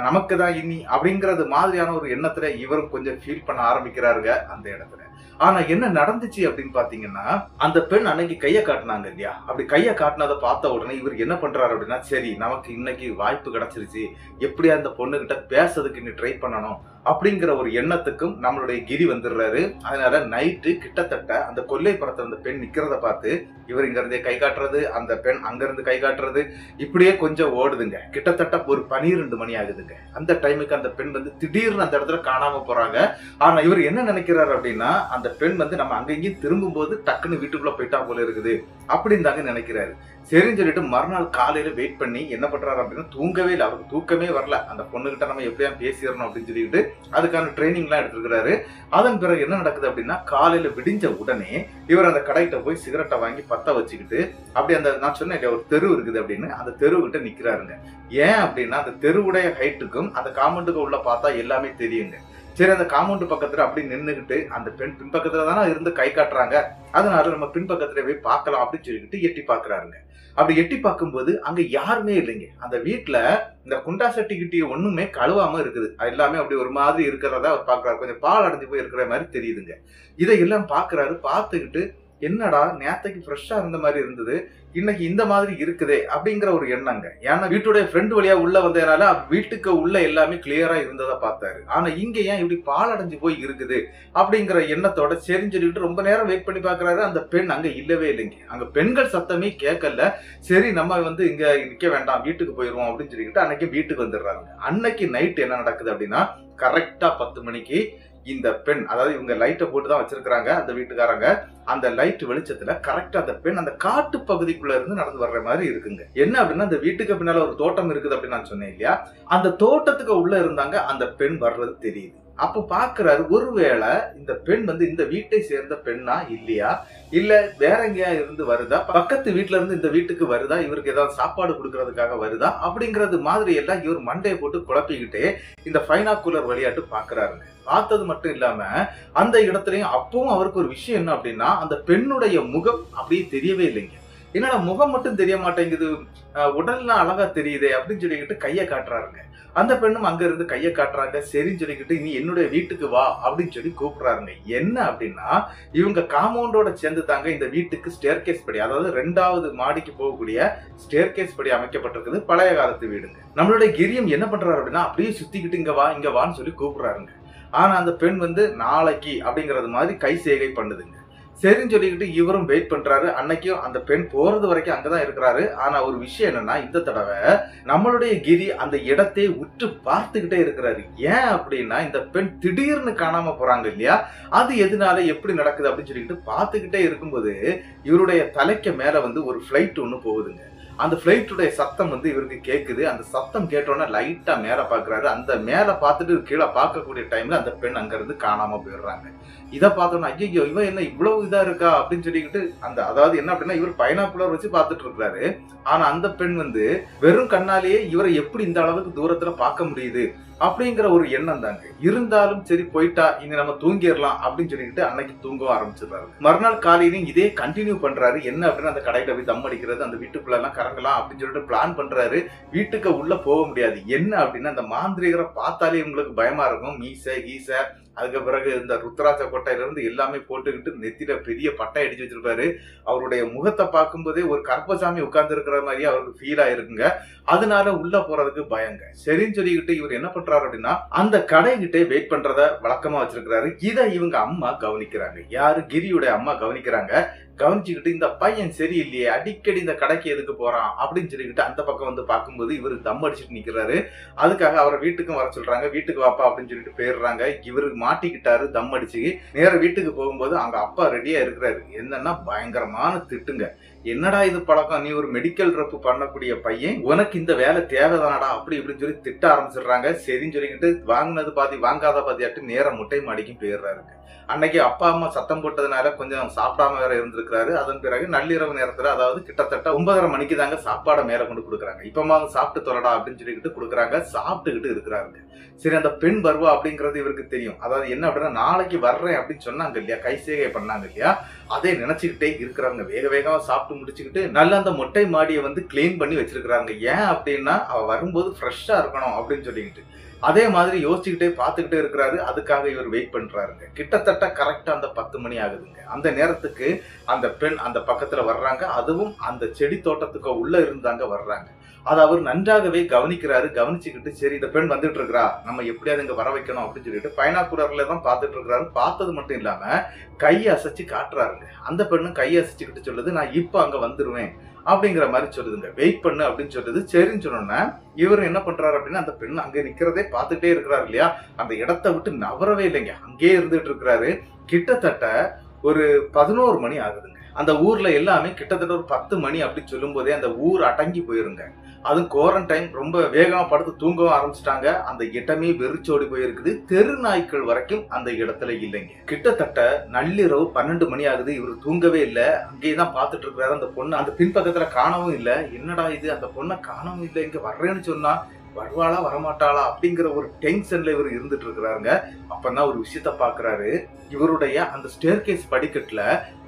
நமக்கு தான் இனி அப்படிங்கறது மாதிரியான ஒரு எண்ணத்துல இவரும் கொஞ்சம் ஃபீல் பண்ண ஆரம்பிக்கிறாருங்க அந்த இடத்துல. ஆனா என்ன நடந்துச்சு அப்படின்னு பாத்தீங்கன்னா, அந்த பெண் அன்னைக்கு கையை காட்டினாங்க இல்லையா, அப்படி கையை காட்டினதை பார்த்த உடனே இவர் என்ன பண்றாரு அப்படின்னா, சரி நமக்கு இன்னைக்கு வாய்ப்பு கிடைச்சிருச்சு, எப்படியா அந்த பொண்ணு கிட்ட பேசுறதுக்கு இன்னும் ட்ரை பண்ணணும் அப்படிங்கிற ஒரு எண்ணத்துக்கும் நம்மளுடைய கிரி வந்துடுறாரு. அதனால நைட்டு கிட்டத்தட்ட அந்த கொல்லைப்புறத்துல அந்த பெண் நிக்கிறத பார்த்து இவர் இங்க இருந்தே கை காட்டுறது, அந்த பெண் அங்க இருந்து கை காட்டுறது, இப்படியே கொஞ்சம் ஓடுதுங்க. கிட்டத்தட்ட ஒரு 12 மணி ஆகுதுங்க. அந்த டைமுக்கு அந்த பெண் வந்து திடீர்னு அந்த இடத்துல காணாம போறாங்க. ஆனா இவர் என்ன நினைக்கிறாரு அப்படின்னா, அந்த பெண் வந்து நம்ம அங்க இங்கேயும் திரும்பும் போது டக்குன்னு வீட்டுக்குள்ள போயிட்டா போல இருக்குது அப்படின்னு தாங்க நினைக்கிறாரு. சரின்னு சொல்லிட்டு மறுநாள் காலையில வெயிட் பண்ணி என்ன பண்றாரு அப்படின்னா, தூங்கவே இல்லை. அவருக்கு தூக்கமே வரல. அந்த பொண்ணுகிட்ட நம்ம எப்படியா பேசிடணும் அப்படின்னு சொல்லிட்டு அதுக்கான ட்ரைனிங் எல்லாம் எடுத்துருக்கிறாரு. அதன் பிறகு என்ன நடக்குது அப்படின்னா, காலையில விடிஞ்ச உடனே இவர் அந்த கடைகிட்ட போய் சிகரெட்டை வாங்கி பத்த வச்சுக்கிட்டு அப்படி அந்த நான் சொன்னேன் ஒரு தெரு இருக்குது அப்படின்னு அந்த தெருவுகிட்ட நிக்கிறாருங்க. ஏன் அப்படின்னா, அந்த தெருவுடைய ஹைட்டுக்கும் அந்த காம்பவுண்டுக்கு உள்ள பார்த்தா எல்லாமே தெரியுங்க. சரி, அந்த காம்பவுண்ட் பக்கத்துல அப்படி நின்றுகிட்டு அந்த பெண் பின்பக்கத்துல தானே இருந்து கை காட்டுறாங்க, அதனால நம்ம பின்பக்கத்துல போய் பார்க்கலாம் அப்படின்னு சொல்லிட்டு எட்டி பாக்குறாருங்க. அப்படி எட்டி பார்க்கும்போது அங்க யாருமே இல்லைங்க. அந்த வீட்டுல இந்த குண்டா சட்டி கிட்டிய ஒண்ணுமே கழுவாம இருக்குது. எல்லாமே அப்படி ஒரு மாதிரி இருக்கிறதா அவர் பாக்குறாரு. கொஞ்சம் பால் அடைஞ்சு போய் இருக்கிற மாதிரி தெரியுதுங்க. இதையெல்லாம் பாக்குறாரு. பார்த்துக்கிட்டு என்னடா நேத்தைக்கு ஃப்ரெஷ்ஷா இருந்த மாதிரி இருந்தது, இன்னைக்கு இந்த மாதிரி இருக்குதே அப்படிங்கிற ஒரு எண்ணங்க. ஏன்னா வீட்டுடைய ஃப்ரெண்ட் வழியா உள்ள வந்ததுனால வீட்டுக்கு உள்ள எல்லாமே கிளியரா இருந்ததா பார்த்தாரு. ஆனா இங்க ஏன் இப்படி பால் அடைஞ்சு போய் இருக்குது அப்படிங்கிற எண்ணத்தோட சரின்னு சொல்லிட்டு ரொம்ப நேரம் வெயிட் பண்ணி பாக்குறாரு. அந்த பெண் அங்க இல்லவே இல்லைங்க. அங்க பெண்கள் சத்தமே கேட்கல. சரி நம்ம வந்து இங்க நிக்க வேண்டாம், வீட்டுக்கு போயிருவோம் அப்படின்னு சொல்லிட்டு அன்னைக்கு வீட்டுக்கு வந்துடுறாங்க. அன்னைக்கு நைட் என்ன நடக்குது அப்படின்னா, கரெக்டா 10 மணிக்கு இந்த பெண், அதாவது இவங்க லைட்டை போட்டு தான் வச்சிருக்காங்க அந்த வீட்டுக்காரங்க, அந்த லைட் வெளிச்சத்துல கரெக்டா அந்த பெண் அந்த காட்டு பகுதிக்குள்ள இருந்து நடந்து வர்ற மாதிரி இருக்குங்க. என்ன அப்படின்னா, அந்த வீட்டுக்கு பின்னால ஒரு தோட்டம் இருக்குது அப்படின்னு நான் சொன்னேன் இல்லையா, அந்த தோட்டத்துக்கு உள்ள இருந்தாங்க அந்த பெண் வர்றது தெரியுது. அப்ப பாக்குறாரு, ஒருவேளை இந்த பெண் வந்து இந்த வீட்டை சேர்ந்த பெண்ணா இல்லையா, இல்ல வேற எங்கேயா இருந்து வருதா, பக்கத்து வீட்டுல இருந்து இந்த வீட்டுக்கு வருதா, இவருக்கு ஏதாவது சாப்பாடு கொடுக்கறதுக்காக வருதா அப்படிங்கறது மாதிரி எல்லாம் இவர் மண்டையை போட்டு குழப்பிக்கிட்டே இந்த பைனாக்குலர் விளையாட்டு பாக்குறாருங்க. பார்த்தது மட்டும் இல்லாம அந்த இடத்துலயும் அப்பவும் அவருக்கு ஒரு விஷயம் என்ன அப்படின்னா, அந்த பெண்ணுடைய முகம் அப்படியே தெரியவே இல்லைங்க. என்னடா முகம் மட்டும் தெரிய மாட்டேங்குது, உடல்லாம் அழகா தெரியுதே அப்படின்னு சொல்லிக்கிட்டு கையை காட்டுறாருங்க. அந்த பெண்ணும் அங்க இருந்து கையை காட்டுறாங்க. சரின்னு சொல்லிக்கிட்டு நீ என்னுடைய வீட்டுக்கு வா அப்படின்னு சொல்லி கூப்பிடுறாருங்க. என்ன அப்படின்னா, இவங்க காம்பவுண்டோட சேர்ந்து தாங்க இந்த வீட்டுக்கு ஸ்டேர்கேஸ் படி, அதாவது 2வது மாடிக்கு போகக்கூடிய ஸ்டேர்கேஸ் படி அமைக்கப்பட்டிருக்குது. பழைய காலத்து வீடுங்க. நம்மளுடைய கிரியம் என்ன பண்றாரு அப்படின்னா, அப்படியே சுத்திக்கிட்டு இங்க வா இங்க வான்னு சொல்லி கூப்பிடுறாருங்க. ஆனா அந்த பெண் வந்து நாளைக்கு அப்படிங்கறது மாதிரி கை சேகை பண்ணுதுங்க. சரின்னு சொல்லிக்கிட்டு இவரும் வெயிட் பண்றாரு. அன்னைக்கும் அந்த பெண் போறது வரைக்கும் அங்கதான் இருக்கிறாரு. ஆனா ஒரு விஷயம் என்னன்னா, இந்த தடவை நம்மளுடைய கிரி அந்த இடத்தை உற்று பார்த்துக்கிட்டே இருக்கிறாரு. ஏன் அப்படின்னா, இந்த பெண் திடீர்னு காணாம போறாங்க இல்லையா, அது எதனால எப்படி நடக்குது அப்படின்னு சொல்லிக்கிட்டு பார்த்துக்கிட்டே இருக்கும்போது இவருடைய தலைக்கு மேல வந்து ஒரு பிளைட் ஒண்ணு போகுதுங்க. அந்த பிளைட்டுடைய சத்தம் வந்து இவருக்கு கேக்குது. அந்த சத்தம் கேட்டோன்னே லைட்டா மேல பாக்குறாரு. அந்த மேல பார்த்துட்டு கீழே பார்க்கக்கூடிய டைம்ல அந்த பெண் அங்க இருந்து காணாம போயிடுறாங்க. இதை பார்த்தோன்னா ஐயோ இவன் என்ன இவ்வளவு இதா இருக்கா அப்படின்னு சொல்லிக்கிட்டு அதாவது என்ன அப்படின்னா இவர் பைனாக்குலர் வச்சு பார்த்துட்டு இருக்காரு. ஆனா அந்த பெண் வந்து வெறும் கண்ணாலேயே இவரை எப்படி இந்த அளவுக்கு தூரத்துல பார்க்க முடியுது அப்படிங்கிற ஒரு எண்ணம் தாங்க. இருந்தாலும் சரி போயிட்டா இனி நம்ம தூங்கிடலாம் அப்படின்னு சொல்லிக்கிட்டு அன்னைக்கு தூங்கவும் ஆரம்பிச்சிடுறாரு. மறுநாள் காலையிலையும் இதே கண்டினியூ பண்றாரு. என்ன அப்படின்னா அந்த கடையில போய் தம் அடிக்கிறது, அந்த வீட்டுக்குள்ள எல்லாம் கறங்கலாம் அப்படின்னு சொல்லிட்டு பிளான் பண்றாரு. வீட்டுக்கு உள்ள போக முடியாது. என்ன அப்படின்னா அந்த மாந்திரிகரை பார்த்தாலே உங்களுக்கு பயமா இருக்கும். மீசை கீசை, அதுக்கு பிறகு இந்த ருத்ராட்ச கொட்டையில இருந்து எல்லாமே போட்டுக்கிட்டு நெத்தில பெரிய பட்டை அடிச்சு வச்சிருப்பாரு. அவருடைய முகத்தை பார்க்கும் போதே ஒரு கற்பசாமி உட்கார்ந்து இருக்கிற மாதிரியே அவருக்கு ஃபீல் ஆயிருக்குங்க. அதனால உள்ள போறதுக்கு பயங்க. சரின்னு சொல்லிக்கிட்டு இவர் என்ன பண்றாரு அப்படின்னா அந்த கடைகிட்டே வெயிட் பண்றத வழக்கமா வச்சிருக்கிறாரு. இதை இவங்க அம்மா கவனிக்கிறாங்க. யாரு? கிரியுடைய அம்மா கவனிக்கிறாங்க. கவனிச்சுக்கிட்டு இந்த பையன் சரியில்லையே, அடிக்கடி இந்த கடைக்கு எதுக்கு போறான் அப்படின்னு சொல்லிக்கிட்டு அந்த பக்கம் வந்து பார்க்கும்போது இவரு தம் அடிச்சுட்டு நிக்கிறாரு. அதுக்காக அவரை வீட்டுக்கும் வர சொல்றாங்க. வீட்டுக்கு வாப்பா அப்படின்னு சொல்லிட்டு போயிடுறாங்க. இவருக்கு மாட்டிக்கிட்டாரு தம் அடிச்சு. நேர வீட்டுக்கு போகும்போது அங்க அப்பா ரெடியா இருக்கிறாரு. என்னன்னா பயங்கரமான திட்டுங்க. என்னடா இது பழக்கம், நீ ஒரு மெடிக்கல் ரெப் பண்ணக்கூடிய பையன், உனக்கு இந்த வேலை தேவைதானடா அப்படி இப்படின்னு சொல்லி திட்ட ஆரம்பிச்சிடுறாங்க. சரின்னு சொல்லிக்கிட்டு வாங்கினது பாதி வாங்காத பாதியாட்டு நேர முட்டை மாடிக்கும் போயிடுறாரு. அன்னைக்கு அப்பா அம்மா சத்தம் போட்டதுனால கொஞ்சம் சாப்பிடாம வேற இருந்திருக்கிறாரு. அதன் பிறகு நள்ளிரவு நேரத்துல, அதாவது கிட்டத்தட்ட 9:30 மணிக்கு தாங்க சாப்பாடை மேல கொண்டு கொடுக்குறாங்க. இப்பமா சாப்பிட்டு தொலைடா அப்படின்னு சொல்லிக்கிட்டு கொடுக்குறாங்க. சாப்பிட்டுக்கிட்டு இருக்கிறாருங்க. சரி அந்த பெண் வருவா அப்படிங்கிறது இவருக்கு தெரியும். அதாவது என்ன அப்படின்னா நாளைக்கு வர்றேன் அப்படின்னு சொன்னாங்க இல்லையா, கைசேகை பண்ணாங்க இல்லையா, அதை நினைச்சுக்கிட்டே இருக்கிறாங்க. வேக வேகமா சாப்பிட்டு முடிச்சுக்கிட்டு நல்ல அந்த மொட்டை மாடியை வந்து கிளீன் பண்ணி வச்சிருக்கிறாங்க. ஏன் அப்படின்னா அவ வரும்போது ஃப்ரெஷ்ஷா இருக்கணும் அப்படின்னு சொல்லிக்கிட்டு அதே மாதிரி யோசிச்சுக்கிட்டே பார்த்துக்கிட்டே இருக்கிறாரு. அதுக்காக இவர் வெயிட் பண்றாருங்க. கிட்டத்தட்ட கரெக்டா அந்த 10 மணி ஆகுதுங்க. அந்த நேரத்துக்கு அந்த பெண் அந்த பக்கத்துல வர்றாங்க. அதுவும் அந்த செடி தோட்டத்துக்கு உள்ள இருந்தாங்க வர்றாங்க. அதை அவர் நன்றாகவே கவனிக்கிறாரு. கவனிச்சுக்கிட்டு சரி இந்த பெண் வந்துட்டு இருக்கிறா, நம்ம எப்படியாவது இங்க வர வைக்கணும் அப்படின்னு சொல்லிட்டு பைனாக்குலர்ல தான் பார்த்துட்டு இருக்கிறாரு. பார்த்தது மட்டும் இல்லாம கையை அசைச்சு காட்டுறாருங்க. அந்த பெண்ணும் கையை அசைச்சுக்கிட்டு சொல்லுது, நான் இப்ப அங்க வந்துருவேன் அப்படிங்கிற மாதிரி சொல்லுதுங்க. வெயிட் பண்ணு அப்படின்னு சொல்லுது. சரின்னு சொன்னோன்னா இவர் என்ன பண்றாரு அப்படின்னா அந்த பெண் அங்க நிக்கிறதே பார்த்துட்டே இருக்கிறாரு இல்லையா, அந்த இடத்த விட்டு நவரவே இல்லைங்க. அங்கேயே இருந்துட்டு இருக்கிறாரு. கிட்டத்தட்ட ஒரு 11 மணி ஆகுதுங்க. அந்த ஊர்ல எல்லாமே கிட்டத்தட்ட ஒரு 10 மணி அப்படின்னு சொல்லும் போதே அந்த ஊர் அடங்கி போயிருங்க. அதுவும் குவாரண்டைன் ரொம்ப வேகமா படுத்து தூங்கவும் ஆரம்பிச்சிட்டாங்க. அந்த இடமே வெறிச்சோடி போயிருக்குது. தெரு நாய்க்கள் வரைக்கும் அந்த இடத்துல இல்லைங்க. கிட்டத்தட்ட நள்ளிரவு 12 மணி ஆகுது. இவர் தூங்கவே இல்லை. அங்கேயேதான் பார்த்துட்டு இருக்கிறாரு. அந்த பொண்ணு அந்த பின்பக்கத்துல காணவும் இல்லை. என்னடா இது, அந்த பொண்ணை காணவும் இல்லை, இங்க வர்றேன்னு சொன்னா வருவாளா வரமாட்டாளா அப்படிங்கிற ஒரு டென்ஷன்ல இவர் இருந்துட்டு இருக்கிறாருங்க. அப்பதான் ஒரு விஷயத்த பாக்குறாரு. இவருடைய அந்த ஸ்டேர்கேஸ் படிக்கட்டுல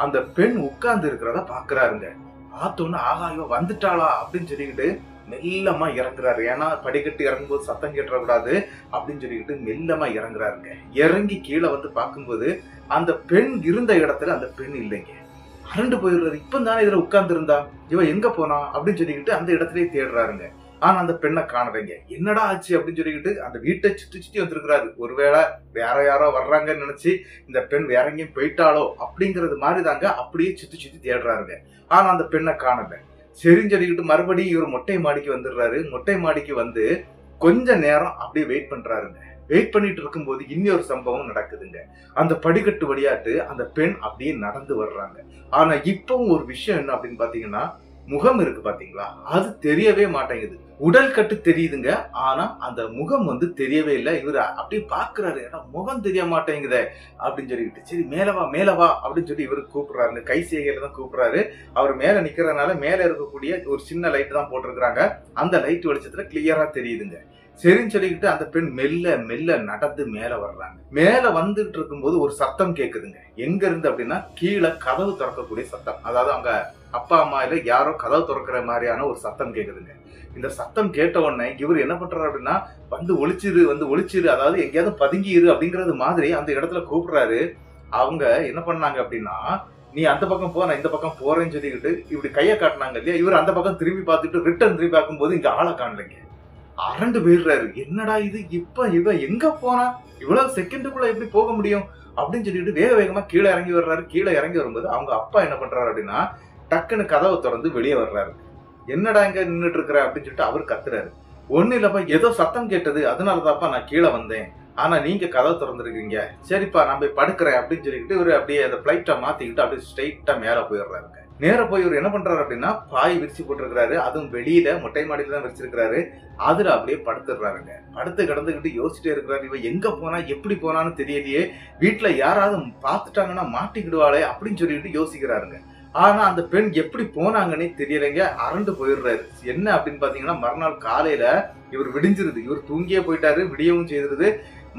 அந்த பெண் உட்கார்ந்து இருக்கிறத பாக்குறாருங்க. பார்த்தோன்னு ஆகா இவ வந்துட்டாளா அப்படின்னு சொல்லிக்கிட்டு மெல்லமா இறங்குறாரு. ஏன்னா படிக்கட்டு இறங்கும்போது சத்தம் கேட்டக்கூடாது அப்படின்னு சொல்லிக்கிட்டு மெல்லமா இறங்குறாருங்க. இறங்கி கீழே வந்து பார்க்கும்போது அந்த பெண் இருந்த இடத்துல அந்த பெண் இல்லைங்க. அரண்டு போயிடுறாரு. இப்பதானே இதுல உட்கார்ந்து இருந்தா, இவ எங்க போனா அப்படின்னு சொல்லிக்கிட்டு அந்த இடத்துலயே தேடுறாருங்க. ஆனா அந்த பெண்ணை காணலைங்க. என்னடா ஆச்சு அப்படின்னு சொல்லிக்கிட்டு அந்த வீட்டை சுத்தி சுத்தி வந்திருக்கிறாரு. ஒருவேளை வேற யாரோ வர்றாங்கன்னு நினைச்சு இந்த பெண் வேற எங்கேயும் போயிட்டாலோ அப்படிங்கிறது மாதிரி தாங்க அப்படியே சுத்தி சுத்தி தேடுறாருங்க. ஆனா அந்த பெண்ணை காணல. சரின்னு சொல்லிக்கிட்டு மறுபடியும் இவர் மொட்டை மாடிக்கு வந்துடுறாரு. மொட்டை மாடிக்கு வந்து கொஞ்ச நேரம் அப்படியே வெயிட் பண்றாருங்க. வெயிட் பண்ணிட்டு இருக்கும்போது இன்னொரு சம்பவம் நடக்குதுங்க. அந்த படிக்கட்டு வழியாட்டு அந்த பெண் அப்படியே நடந்து வர்றாங்க. ஆனா இப்பவும் ஒரு விஷயம் என்ன அப்படின்னு பாத்தீங்கன்னா, முகம் இருக்கு பாத்தீங்களா, அது தெரியவே மாட்டேங்குது. உடல் கட்டு தெரியுதுங்க. ஆனா அந்த முகம் வந்து தெரியவே இல்லை. இவரு அப்படியே பாக்குறாரு, ஏன்னா முகம் தெரிய மாட்டேங்குதே அப்படின்னு சொல்லிட்டு சரி மேலவா அப்படின்னு சொல்லி இவரு கூப்பிடுறாருங்க. கை செய்கையில தான் கூப்பிடுறாரு. அவர் மேல நிக்கிறதுனால மேல இருக்கக்கூடிய ஒரு சின்ன லைட் தான் போட்டிருக்கிறாங்க. அந்த லைட் வெளிச்சத்துல கிளியரா தெரியுதுங்க. சரின்னு சொல்லிக்கிட்டு அந்த பெண் மெல்ல மெல்ல நடந்து மேல வர்றாங்க. மேல வந்துட்டு இருக்கும்போது ஒரு சத்தம் கேக்குதுங்க. எங்க இருந்து அப்படின்னா கீழே கதவு திறக்கக்கூடிய சத்தம். அதாவது அவங்க அப்பா அம்மா இல்ல யாரோ கதவு திறக்கிற மாதிரியான ஒரு சத்தம் கேக்குதுங்க. இந்த சத்தம் கேட்ட உடனே இவர் என்ன பண்றாரு அப்படின்னா வந்து ஒளிச்சிரு, அதாவது எங்கேயாவது பதுங்கிரு அப்படிங்கறது மாதிரி அந்த இடத்துல கூப்பிடுறாரு. அவங்க என்ன பண்ணாங்க அப்படின்னா, நீ அந்த பக்கம் போ, நான் இந்த பக்கம் போறேன்னு சொல்லிக்கிட்டு இப்படி கையை காட்டினாங்க இல்லையா, இவர் அந்த பக்கம் திரும்பி பார்த்துட்டு ரிட்டர்ன் திரும்பி பார்க்கும்போது இங்க ஆளை காணலைங்க. அரண்டு போயிடுறாரு. என்னடா இது, இப்ப இவ எங்க போனா, இவ்வளவு செகண்டுக்குள்ள எப்படி போக முடியும் அப்படின்னு சொல்லிட்டு வேக வேகமா கீழே இறங்கி வர்றாரு. கீழே இறங்கி வரும்போது அவங்க அப்பா என்ன பண்றாரு அப்படின்னா டக்குன்னு கதவை திறந்து வெளியே வர்றாரு. என்னடா இங்க நின்றுட்டு இருக்கிற அப்படின்னு சொல்லிட்டு அவர் கத்துறாரு. ஒண்ணு இல்லப்பா, ஏதோ சத்தம் கேட்டது, அதனாலதான்ப்பா நான் கீழே வந்தேன். ஆனா நீங்க கதவை திறந்துருக்கீங்க, சரிப்பா நான் போய் படுக்கிறேன் அப்படின்னு சொல்லிக்கிட்டு இவரு அப்படியே அந்த பிளைட்டை மாத்திக்கிட்டு அப்படியே ஸ்ட்ரைட்டா மேல போயிடுறாருங்க. நேர போய் இவர் என்ன பண்றாரு அப்படின்னா பாய் விரிச்சு போட்டிருக்கிறாரு, அதுவும் வெளியில மொட்டை மாடியில தான் விரிச்சிருக்கிறாரு. அதுல அப்படியே படுத்துடுறாருங்க. படுத்து கிடந்துகிட்டு யோசிச்சுட்டே இருக்கிறாரு, இவ எங்க போனா எப்படி போனான்னு தெரியலையே, வீட்டுல யாராவது பார்த்துட்டாங்கன்னா மாட்டிக்கிடுவாளே அப்படின்னு சொல்லிட்டு யோசிக்கிறாருங்க. ஆனா அந்த பெண் எப்படி போனாங்கன்னே தெரியலைங்க. அரண்டு போயிடுறாரு. என்ன அப்படின்னு பாத்தீங்கன்னா மறுநாள் காலையில இவர் விடிஞ்சிருது. இவர் தூங்கியே போயிட்டாரு, விடியவும் செய்திருது.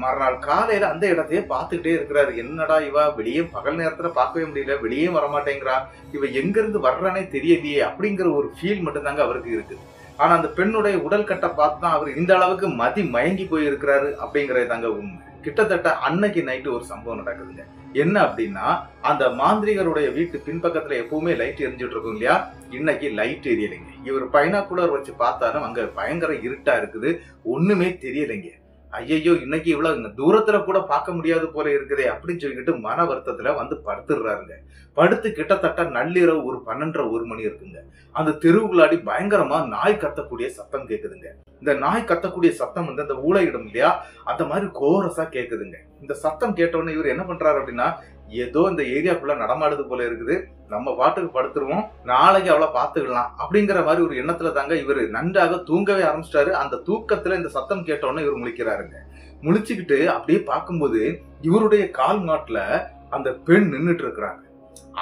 மறுநாள் காலையில அந்த இடத்தையே பார்த்துக்கிட்டே இருக்கிறாரு. என்னடா இவ வெளியே பகல் நேரத்துல பார்க்கவே முடியல, வெளியே வரமாட்டேங்கிறா, இவ எங்க இருந்து வர்றானே தெரியலையே அப்படிங்கிற ஒரு ஃபீல் மட்டும் தாங்க அவருக்கு இருக்கு. ஆனா அந்த பெண்ணுடைய உடல் கட்டை பார்த்து தான் அவர் இந்த அளவுக்கு மதி மயங்கி போய் இருக்கிறாரு அப்படிங்கறது தாங்க உண்மை. கிட்டத்தட்ட அன்னைக்கு நைட்டு ஒரு சம்பவம் நடக்குதுங்க. என்ன அப்படின்னா, அந்த மாந்திரிகருடைய வீட்டு பின்பக்கத்துல எப்பவுமே லைட் எரிஞ்சுட்டு இருக்கும் இல்லையா, இன்னைக்கு லைட் எரியலைங்க. இவர் பைனாகுலர் வச்சு பார்த்தாலும் அங்க பயங்கர இருட்டா இருக்குது, ஒண்ணுமே தெரியலைங்க. ஐயோ இன்னைக்கு இவ்வளவு தூரத்துல கூட பார்க்க முடியாது போல இருக்குதே அப்படின்னு சொல்லிக்கிட்டு மன வருத்தத்துல வந்து படுத்துடுறாருங்க. படுத்து கிட்டத்தட்ட நள்ளிரவு ஒரு 12:30 1 மணி இருக்குங்க. அந்த தெருவுக்குள்ளாடி பயங்கரமா நாய் கத்தக்கூடிய சத்தம் கேக்குதுங்க. இந்த நாய் கத்தக்கூடிய சத்தம் வந்து அந்த ஊளையிடும் இல்லையா, அந்த மாதிரி கோரஸா கேக்குதுங்க. இந்த சத்தம் கேட்டவுடனே இவர் என்ன பண்றாரு அப்படின்னா, ஏதோ இந்த ஏரியாக்குள்ள நடமாடுது போல இருக்குது, நம்ம பாட்டுக்கு படுத்துருவோம், நாளைக்கு அவளை பாத்துக்கலாம் அப்படிங்கிற மாதிரி ஒரு எண்ணத்துல தாங்க இவரு நன்றாக தூங்கவே ஆரம்பிச்சிட்டாரு. அந்த தூக்கத்துல இந்த சத்தம் கேட்டவுடனே இவர் முழிக்கிறாருங்க. முழிச்சுக்கிட்டு அப்படியே பார்க்கும்போது இவருடைய கால் மாட்டுல அந்த பெண் நின்றுட்டு இருக்கிறாங்க.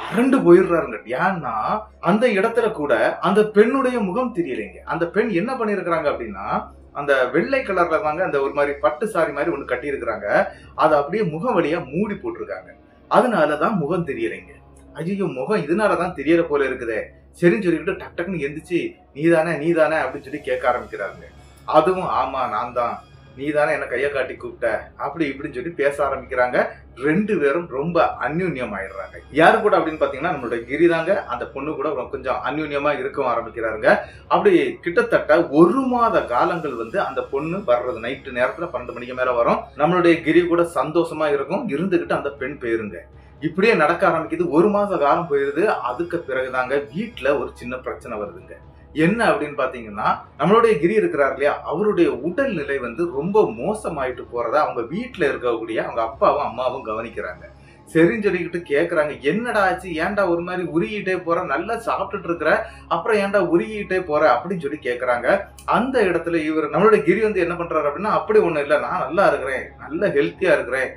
அரண்டு போயிடுறாருங்க. ஏன்னா அந்த இடத்துல கூட அந்த பெண்ணுடைய முகம் தெரியலைங்க. அந்த பெண் என்ன பண்ணிருக்கிறாங்க அப்படின்னா, அந்த வெள்ளை கலர்ல தாங்க அந்த ஒரு மாதிரி பட்டு சாரி மாதிரி ஒண்ணு கட்டி இருக்கிறாங்க. அதை அப்படியே முகம் வழியா மூடி போட்டிருக்காங்க. அதனாலதான் முகம் தெரியலைங்க. ஐயோ முகம் இதனாலதான் தெரியற போல இருக்குதே, சரின்னு சொல்லிக்கிட்டு டக் டக்குன்னு எந்திரிச்சு நீதானே அப்படின்னு சொல்லி கேட்க ஆரம்பிக்கிறாங்க. அதுவும் ஆமா நான் தான், நீதானே என்ன கையை காட்டி கூப்பிட்ட அப்படி இப்படின்னு சொல்லி பேச ஆரம்பிக்கிறாங்க. 2 பேரும் ரொம்ப அந்யூன்யம் ஆயிடுறாங்க. யாரு கூட அப்படின்னு பாத்தீங்கன்னா நம்மளுடைய கிரி தாங்க அந்த பொண்ணு கூட கொஞ்சம் அந்யூன்யமா இருக்க ஆரம்பிக்கிறாங்க. அப்படி கிட்டத்தட்ட 1 மாத காலங்கள் வந்து அந்த பொண்ணு வர்றது நைட்டு நேரத்துல 12 மணிக்கு மேல வரும். நம்மளுடைய கிரி கூட சந்தோஷமா இருக்கும், இருந்துகிட்டு அந்த பெண் போயிருங்க. இப்படியே நடக்க ஆரம்பிக்குது. 1 மாத காலம் போயிருது. அதுக்கு பிறகுதாங்க வீட்டுல ஒரு சின்ன பிரச்சனை வருதுங்க. என்ன அப்படின்னு பாத்தீங்கன்னா, நம்மளுடைய கிரி இருக்கிறார் இல்லையா, அவருடைய உடல் நிலை வந்து ரொம்ப மோசமாயிட்டு போறத அவங்க வீட்டுல இருக்கக்கூடிய அவங்க அப்பாவும் அம்மாவும் கவனிக்கிறாங்க. சரின்னு சொல்லிக்கிட்டு கேக்குறாங்க, என்னடா ஆச்சு, ஏன்டா ஒரு மாதிரி உருகிட்டே போற, நல்லா சாப்பிட்டுட்டு இருக்கிற, அப்புறம் ஏன்டா உருகிட்டே போற அப்படின்னு சொல்லி கேக்குறாங்க. அந்த இடத்துல இவர் நம்மளுடைய கிரி வந்து என்ன பண்றாரு அப்படின்னா, அப்படி ஒண்ணு இல்ல, நான் நல்லா இருக்கிறேன், நல்ல ஹெல்த்தியா இருக்கிறேன்,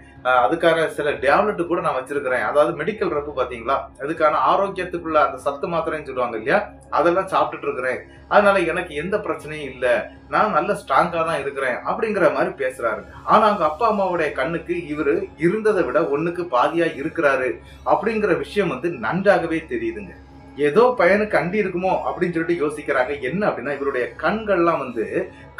அதுக்கான சில டேப்லெட் கூட நான் வச்சிருக்கிறேன், அதாவது மெடிக்கல் ரப்பு பாத்தீங்களா, அதுக்கான ஆரோக்கியத்துக்குள்ள அந்த சத்து மாத்திரைன்னு சொல்லுவாங்க இல்லையா, அதெல்லாம் சாப்பிட்டுட்டு இருக்கிறேன், அதனால எனக்கு எந்த பிரச்சனையும் இல்ல, நான் நல்ல ஸ்ட்ராங்கா தான் இருக்கிறேன் அப்படிங்கிற மாதிரி பேசுறாருங்க. ஆனா அவங்க அப்பா அம்மாவுடைய கண்ணுக்கு இவரு இருந்ததை விட 1க்கு பாதியா இருக்கிறாரு அப்படிங்கிற விஷயம் வந்து நன்றாகவே தெரியுதுங்க. ஏதோ பையனுக்கு அண்டி இருக்குமோ அப்படின்னு சொல்லிட்டு யோசிக்கிறாங்க. என்ன அப்படின்னா, இவருடைய கண்கள்லாம் வந்து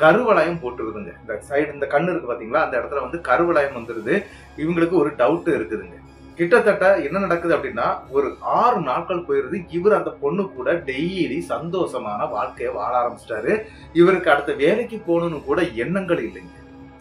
கருவளையம் போட்டுருதுங்க. இந்த சைடு இந்த கண்ணு இருக்கு பாத்தீங்களா, அந்த இடத்துல வந்து கருவளையம் வந்துருது. இவங்களுக்கு ஒரு டவுட் இருக்குதுங்க. கிட்டத்தட்ட என்ன நடக்குது அப்படின்னா, ஒரு 6 நாட்கள் போயிருது. இவர் அந்த பொண்ணு கூட டெய்லி சந்தோஷமான வாழ்க்கையை வாழ ஆரம்பிச்சிட்டாரு. இவருக்கு அடுத்த வேலைக்கு போகணும்னு கூட எண்ணங்கள் இல்லைங்க.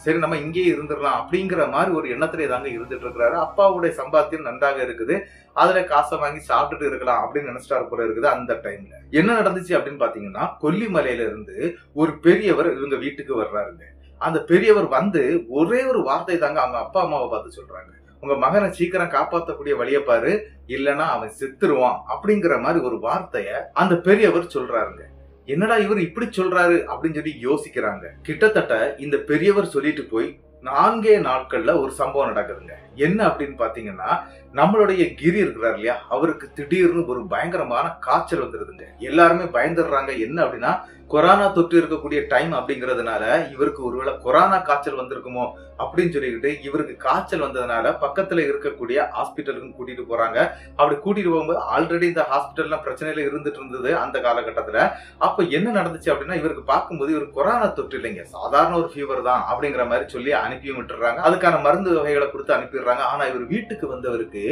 சரி நம்ம இங்கேயே இருந்துடலாம் அப்படிங்கிற மாதிரி ஒரு எண்ணத்திலே தாங்க இருந்துட்டு இருக்கிறாரு. அப்பாவுடைய சம்பாத்தியம் நன்றாக இருக்குது, அதுல காசை வாங்கி சாப்பிட்டுட்டு இருக்கலாம் அப்படின்னு நினைச்சிட்டாரு போல இருக்குது. அந்த டைம்ல என்ன நடந்துச்சு அப்படின்னு பாத்தீங்கன்னா, கொல்லிமலையில இருந்து ஒரு பெரியவர் இவங்க வீட்டுக்கு வர்றாருங்க. அந்த பெரியவர் வந்து ஒரே ஒரு வார்த்தை தாங்க அவங்க அப்பா அம்மாவை பார்த்து சொல்றாங்க, உங்க மகனை சீக்கிரம் காப்பாற்றக்கூடிய வழியை பாரு, இல்லைன்னா அவன் செத்துருவான் அப்படிங்கிற மாதிரி ஒரு வார்த்தைய அந்த பெரியவர் சொல்றாருங்க. என்னடா இவர் இப்படி சொல்றாரு அப்படின்னு சொல்லி யோசிக்கிறாங்க. கிட்டத்தட்ட இந்த பெரியவர் சொல்லிட்டு போய் 4 நாட்கள்ல ஒரு சம்பவம் நடக்குதுங்க. என்ன அப்படின்னு பாத்தீங்கன்னா, நம்மளுடைய கிரி இருக்கிறார் இல்லையா, அவருக்கு திடீர்னு ஒரு பயங்கரமான காய்ச்சல் வந்துருதுங்க. எல்லாருமே பயந்துடுறாங்க. என்ன அப்படின்னா, கொரோனா தொற்று இருக்கக்கூடிய டைம் அப்படிங்கிறதுனால இவருக்கு ஒருவேளை கொரோனா காய்ச்சல் வந்திருக்குமோ அப்படின்னு சொல்லிக்கிட்டு இவருக்கு காய்ச்சல் வந்ததுனால பக்கத்துல இருக்கக்கூடிய ஹாஸ்பிட்டலுக்கு கூட்டிட்டு போறாங்க. அப்படி கூட்டிட்டு போகும்போது ஆல்ரெடி இந்த ஹாஸ்பிட்டல்லாம் பிரச்சனையில இருந்துட்டு இருந்தது அந்த காலகட்டத்துல. அப்ப என்ன நடந்துச்சு அப்படின்னா, இவருக்கு பார்க்கும்போது இவருக்கு கொரோனா தொற்று இல்லைங்க, சாதாரண ஒரு ஃபீவர் தான் அப்படிங்கிற மாதிரி சொல்லி அனுப்பியும் விட்டுறாங்க. அதுக்கான மருந்து வகைகளை கொடுத்து அனுப்பிடுறாங்க. ஆனா இவர் வீட்டுக்கு வந்தவருக்கு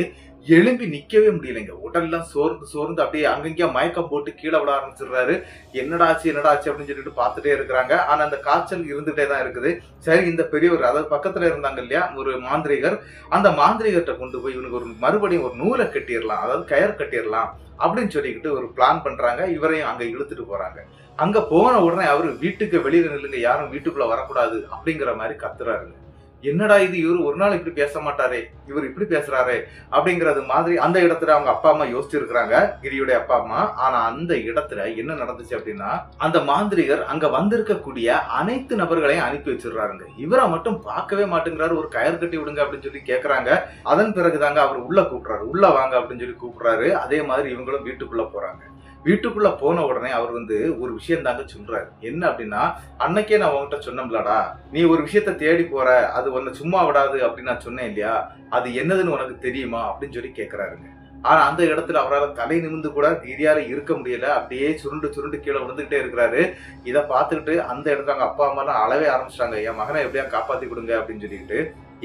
எழும்பி நிக்கவே முடியலைங்க. உடல்லாம் சோர்ந்து அப்படியே அங்கங்க மயக்கம் போட்டு கீழே விட ஆரம்பிச்சிடுறாரு. என்னடாச்சு அப்படின்னு சொல்லிட்டு பார்த்துட்டே இருக்கிறாங்க. ஆனா அந்த காய்ச்சல் இருந்துட்டே தான் இருக்குது. சரி இந்த பெரியவர், அதாவது பக்கத்துல இருந்தாங்க இல்லையா ஒரு மாந்திரிகர், அந்த மாந்திரிகர்கிட்ட கொண்டு போய் இவனுக்கு ஒரு மறுபடியும் ஒரு நூலை கட்டிடலாம், அதாவது கயர் கட்டிடலாம் அப்படின்னு சொல்லிக்கிட்டு ஒரு பிளான் பண்றாங்க. இவரையும் அங்க இழுத்துட்டு போறாங்க. அங்க போன உடனே அவரு வீட்டுக்கு வெளியில நில்லுங்க, யாரும் வீட்டுக்குள்ள வரக்கூடாது அப்படிங்கிற மாதிரி கத்துறாருங்க. என்னடா இது, இவர் ஒரு நாள் இப்படி பேச மாட்டாரே, இவர் இப்படி பேசுறாரு அப்படிங்கறது மாதிரி அந்த இடத்துல அவங்க அப்பா அம்மா யோசிச்சிருக்கிறாங்க, கிரியுடைய அப்பா அம்மா. ஆனா அந்த இடத்துல என்ன நடந்துச்சு அப்படின்னா, அந்த மாந்திரிகர் அங்க வந்திருக்கக்கூடிய அனைத்து நபர்களையும் அனுப்பி வச்சிடுறாருங்க. இவரை மட்டும் பார்க்கவே மாட்டேங்கிறாரு. ஒரு கயர் கட்டி விடுங்க அப்படின்னு சொல்லி கேக்குறாங்க. அதன் பிறகுதாங்க அவர் உள்ள கூப்பிடுறாரு. உள்ள வாங்க அப்படின்னு சொல்லி கூப்பிடுறாரு. அதே மாதிரி இவங்களும் வீட்டுக்குள்ள போறாங்க. வீட்டுக்குள்ள போன உடனே அவர் ஒரு விஷயம் தாங்க சொல்றாரு. என்ன அப்படின்னா, அன்னைக்கே நான் உங்ககிட்ட சொன்னோம்லடா, நீ ஒரு விஷயத்த தேடி போற, அது உன்னை சும்மா விடாது அப்படின்னு நான் சொன்னேன் இல்லையா, அது என்னதுன்னு உனக்கு தெரியுமா அப்படின்னு சொல்லி கேக்குறாருங்க. ஆனா அந்த இடத்துல அவரால் தலை நிமிந்து கூட கிரியால இருக்க முடியல. அப்படியே சுருண்டு சுருண்டு கீழே விழுந்துகிட்டே இருக்கிறாரு. இதை பார்த்துக்கிட்டு அந்த இடத்துல அவங்க அப்பா அம்மா எல்லாம் அழவே ஆரம்பிச்சிட்டாங்க. என் மகனை எப்படியா காப்பாத்தி கொடுங்க அப்படின்னு சொல்லிட்டு.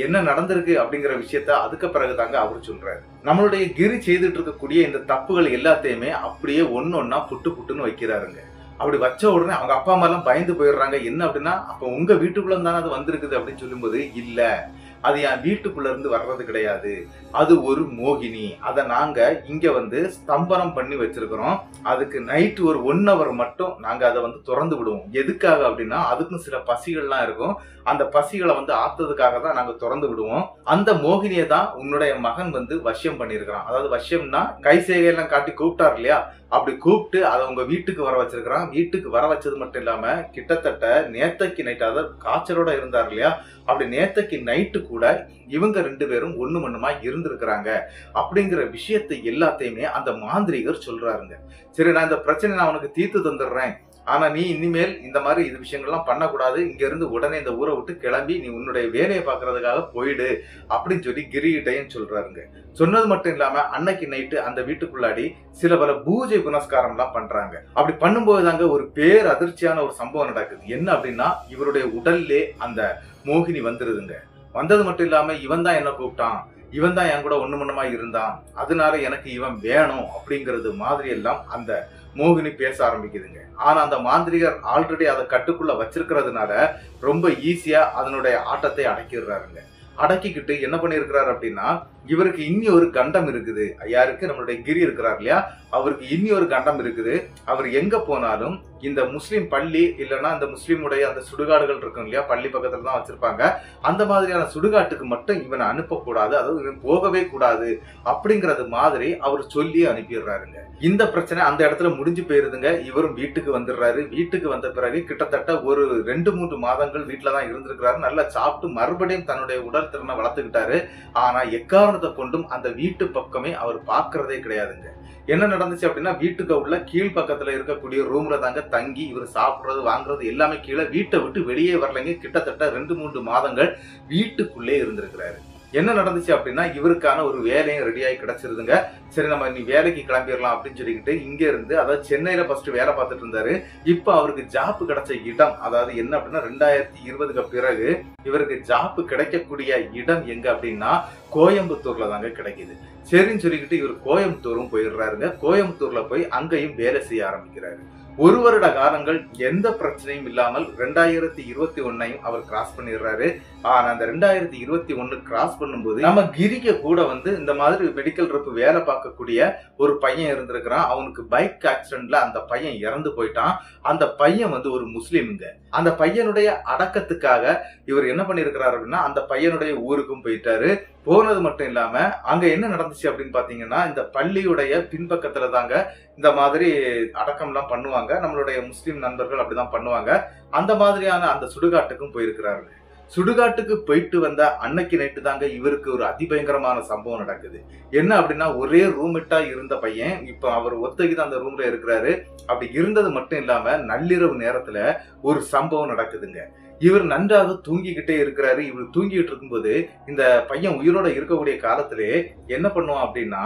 என்ன நடந்திருக்கு அப்படிங்கிற விஷயத்த அதுக்கு பிறகுதாங்க அவரு சொல்றாரு. நம்மளுடைய கிரி செய்துட்டு இருக்கக்கூடிய இந்த தப்புகள் எல்லாத்தையுமே அப்படியே ஒன்னொன்னா புட்டு புட்டுன்னு வைக்கிறாருங்க. அப்படி வச்ச உடனே அவங்க அப்பா அம்மா எல்லாம் பயந்து போயிடுறாங்க. என்ன அப்படின்னா, அப்ப உங்க வீட்டுக்குள்ள தானே அது வந்திருக்குது அப்படின்னு சொல்லும்போது, இல்ல, அது என் வீட்டுக்குள்ள இருந்து வர்றது கிடையாது, அது ஒரு மோகினி. அதை நாங்க இங்க ஸ்தம்பனம் பண்ணி வச்சிருக்கிறோம். அதுக்கு நைட் ஒரு 1 hour மட்டும் நாங்க அதை திறந்து விடுவோம். எதுக்காக அப்படின்னா, அதுக்கும் சில பசிகள்லாம் இருக்கும். அந்த பசிகளை ஆத்ததுக்காக தான் நாங்க திறந்து விடுவோம். அந்த மோகினியை தான் உன்னுடைய மகன் வசியம் பண்ணிருக்கிறான். அதாவது வசியம்னா கை செய்கையெல்லாம் காட்டி கூப்பிட்டார் இல்லையா, அப்படி கூப்பிட்டு அதை உங்க வீட்டுக்கு வர வச்சிருக்கிறான். வீட்டுக்கு வர வச்சது மட்டும் இல்லாம கிட்டத்தட்ட நேத்தைக்கு நைட், அதாவது காய்ச்சலோட இருந்தார் இல்லையா, அப்படி நேத்தைக்கு நைட்டு கூட இவங்க 2 பேரும் ஒண்ணு மண்ணுமா இருந்திருக்கிறாங்க அப்படிங்கிற விஷயத்தை எல்லாத்தையுமே அந்த மாந்திரிகர் சொல்றாருங்க. சரி, நான் இந்த பிரச்சனை நான் உனக்கு தீர்த்து தந்துடுறேன், ஆனா நீ இனிமேல் இந்த மாதிரி இது விஷயங்கள்லாம் பண்ணக்கூடாது, இங்க இருந்து உடனே இந்த ஊரை விட்டு கிளம்பி நீ உன்னுடைய வேலையை பாக்குறதுக்காக போயிடு அப்படின்னு சொல்லி கிரிகிட்டையும் சொல்றாருங்க. சொன்னது மட்டும் இல்லாம அன்னைக்கு நைட்டு அந்த வீட்டுக்குள்ளாடி சில பல பூஜை புனஸ்காரம் எல்லாம் பண்றாங்க. அப்படி பண்ணும்போது தாங்க ஒரு பேர் அதிர்ச்சியான ஒரு சம்பவம் நடக்குது. என்ன அப்படின்னா, இவருடைய உடல்லே அந்த மோகினி வந்துருதுங்க. வந்தது மட்டும் இல்லாம இவன் தான் என்ன கூப்பிட்டான், இவன் தான் என் கூட ஒண்ணு மண்ணுமா இருந்தான், அதனால எனக்கு இவன் வேணும் அப்படிங்கிறது மாதிரி எல்லாம் அந்த மோகினி பேச ஆரம்பிக்குதுங்க. ஆனா அந்த மாந்திரிகர் ஆல்ரெடி அதை கட்டுக்குள்ள வச்சிருக்கிறதுனால ரொம்ப ஈஸியா அதனுடைய ஆட்டத்தை அடக்கிடுறாருங்க. அடக்கிக்கிட்டு என்ன பண்ணிருக்கிறாரு அப்படின்னா, இவருக்கு இன்னி ஒரு கண்டம் இருக்குது. யாருக்கு? நம்மளுடைய கிரி இருக்கிறார் இல்லையா, அவருக்கு இன்னி ஒரு கண்டம் இருக்குது. அவர் எங்க போனாலும் இந்த முஸ்லீம் பள்ளி இல்லைன்னா இந்த முஸ்லீமுடைய அந்த சுடுகாடுகள் இருக்கும் இல்லையா, பள்ளி பக்கத்துல தான் வச்சிருப்பாங்க, அந்த மாதிரியான சுடுகாட்டுக்கு மட்டும் இவனை அனுப்பக்கூடாது, அதாவது இவன் போகவே கூடாது அப்படிங்கறது மாதிரி அவர் சொல்லி அனுப்பிடுறாருங்க. இந்த பிரச்சனை அந்த இடத்துல முடிஞ்சு போயிருதுங்க. இவரும் வீட்டுக்கு வந்துடுறாரு. வீட்டுக்கு வந்த பிறகு கிட்டத்தட்ட ஒரு 2-3 மாதங்கள் வீட்டுலதான் இருந்திருக்கிறாரு. நல்லா சாப்பிட்டு மறுபடியும் தன்னுடைய உடல் திறனை வளர்த்துக்கிட்டாரு. ஆனா எக்காரணத்தை கொண்டும் அந்த வீட்டு பக்கமே அவர் பாக்குறதே கிடையாதுங்க. என்ன நடந்துச்சு அப்படின்னா, வீட்டுக்கு உள்ள கீழ் பக்கத்துல இருக்கக்கூடிய ரூம்ல தாங்க தங்கி இவர் சாப்பிடுறது வாங்குறது எல்லாமே கீழே, வீட்டை விட்டு வெளியே வரலைங்க. கிட்டத்தட்ட 2-3 மாதங்கள் வீட்டுக்குள்ளே இருந்திருக்கிறாரு. என்ன நடந்துச்சு அப்படின்னா, இவருக்கான ஒரு வேலையும் ரெடியாகி கிடைச்சிருதுங்க. சரி, நம்ம நீ வேலைக்கு கிளம்பிடலாம் அப்படின்னு சொல்லிக்கிட்டு இங்க இருந்து, அதாவது சென்னையில ஃபர்ஸ்ட் வேலை பார்த்துட்டு இருந்தாரு. இப்ப அவருக்கு ஜாப் கிடைச்ச இடம், அதாவது என்ன அப்படின்னா 2020க்கு பிறகு இவருக்கு ஜாப் கிடைக்கக்கூடிய இடம் எங்க அப்படின்னா கோயம்புத்தூர்ல தாங்க கிடைக்குது. சரின்னு சொல்லிக்கிட்டு இவர் கோயம்புத்தூரும் போயிடுறாருங்க. கோயம்புத்தூர்ல போய் அங்கேயும் வேலை செய்ய ஆரம்பிக்கிறாரு. 1 வருட காலங்கள் எந்த பிரச்சனையும் இல்லாமல் 2021ஐயும் அவர் கிராஸ் பண்ணிடுறாரு. ஆனா அந்த 2021 கிராஸ் பண்ணும்போது நம்ம கிரிக்க கூட இந்த மாதிரி மெடிக்கல் ரப் வேலை பார்க்கக்கூடிய ஒரு பையன் இருந்திருக்கிறான். அவனுக்கு பைக் ஆக்சிடென்ட்ல அந்த பையன் இறந்து போயிட்டான். அந்த பையன் ஒரு முஸ்லீமுங்க. அந்த பையனுடைய அடக்கத்துக்காக இவர் என்ன பண்ணிருக்கிறாரு அப்படின்னா, அந்த பையனுடைய ஊருக்கும் போயிட்டாரு. போனது மட்டும் இல்லாம அங்க என்ன நடந்துச்சு அப்படின்னு பாத்தீங்கன்னா, இந்த பள்ளியுடைய பின்பக்கத்துல தாங்க இந்த மாதிரி அடக்கம் எல்லாம் பண்ணுவாங்க. நம்மளுடைய முஸ்லீம் நண்பர்கள் அப்படிதான் பண்ணுவாங்க. அந்த மாதிரியான அந்த சுடுகாட்டுக்கும் போயிருக்கிறாரு. சுடுகாட்டுக்கு போயிட்டு வந்த அன்னைக்கு நைட்டு தாங்க இவருக்கு ஒரு அதிபயங்கரமான சம்பவம் நடக்குது. என்ன அப்படின்னா, ஒரே ரூமிட்டா இருந்த பையன் இப்ப அவர் ஒத்தகிதான் அந்த ரூம்ல இருக்கிறாரு. அப்படி இருந்தது மட்டும் இல்லாம நள்ளிரவு நேரத்துல ஒரு சம்பவம் நடக்குதுங்க. இவர் நன்றாக தூங்கிக்கிட்டே இருக்கிறாரு. இவர் தூங்கிட்டு இருக்கும்போது இந்த பையன் உயிரோட இருக்கக்கூடிய காலத்திலே என்ன பண்ணுவான் அப்படின்னா,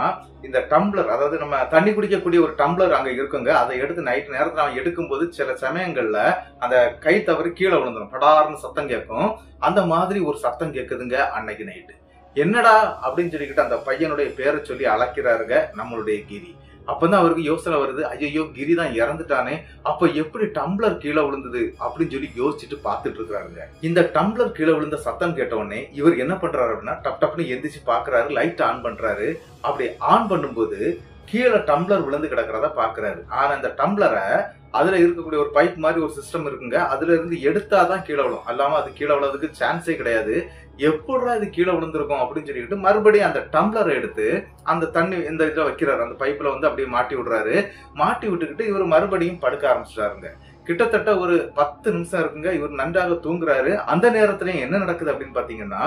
இந்த டம்ளர், அதாவது நம்ம தண்ணி குடிக்கக்கூடிய ஒரு டம்ளர் அங்க இருக்குங்க, அதை எடுத்து நைட் நேரத்துல அவன் எடுக்கும்போது சில சமயங்கள்ல அந்த கை தவறி கீழே விழுந்துடும், படார்னு சத்தம் கேட்கும். அந்த மாதிரி ஒரு சத்தம் கேட்குதுங்க அன்னைக்கு நைட்டு. என்னடா அப்படின்னு சொல்லிக்கிட்டு அந்த பையனுடைய பேரை சொல்லி அழைக்கிறாருங்க நம்மளுடைய கிரி. அப்பதான் அவருக்கு யோசனை வருது, ஐயோ கிரி தான் இறந்துட்டானே, அப்ப எப்படி டம்ளர் கீழே விழுந்தது அப்படின்னு சொல்லி யோசிச்சுட்டு பாத்துட்டு இருக்கிறாருங்க. இந்த டம்ளர் கீழே விழுந்த சத்தம் கேட்ட உடனே இவர் என்ன பண்றாரு அப்படின்னா, டப் டப்னு எந்திரிச்சு பாக்குறாரு, லைட் ஆன் பண்றாரு. அப்படி ஆன் பண்ணும்போது கீழே டம்ளர் விழுந்து கிடக்கிறத பாக்குறாரு. ஆனா இந்த டம்ளரை அதுல இருக்கக்கூடிய ஒரு பைப் மாதிரி ஒரு சிஸ்டம் இருக்குங்க, அதுல இருந்து எடுத்தாதான் கீழே விழும், அல்லாம அது கீழே விழுறதுக்கு சான்ஸே கிடையாது. எப்படா இது கீழே விழுந்திருக்கும் அப்படின்னு சொல்லிட்டு மறுபடியும் அந்த டம்ளரை எடுத்து அந்த தண்ணி இந்த இதில் வைக்கிறாரு, அந்த பைப்பில் வந்து அப்படியே மாட்டி விடுறாரு. மாட்டி விட்டுக்கிட்டு இவர் மறுபடியும் படுக்க ஆரம்பிச்சிட்டாருங்க. கிட்டத்தட்ட ஒரு 10 நிமிஷம் இருக்குங்க. இவர் நன்றாக தூங்குறாரு. அந்த நேரத்துலயும் என்ன நடக்குது அப்படின்னு பாத்தீங்கன்னா,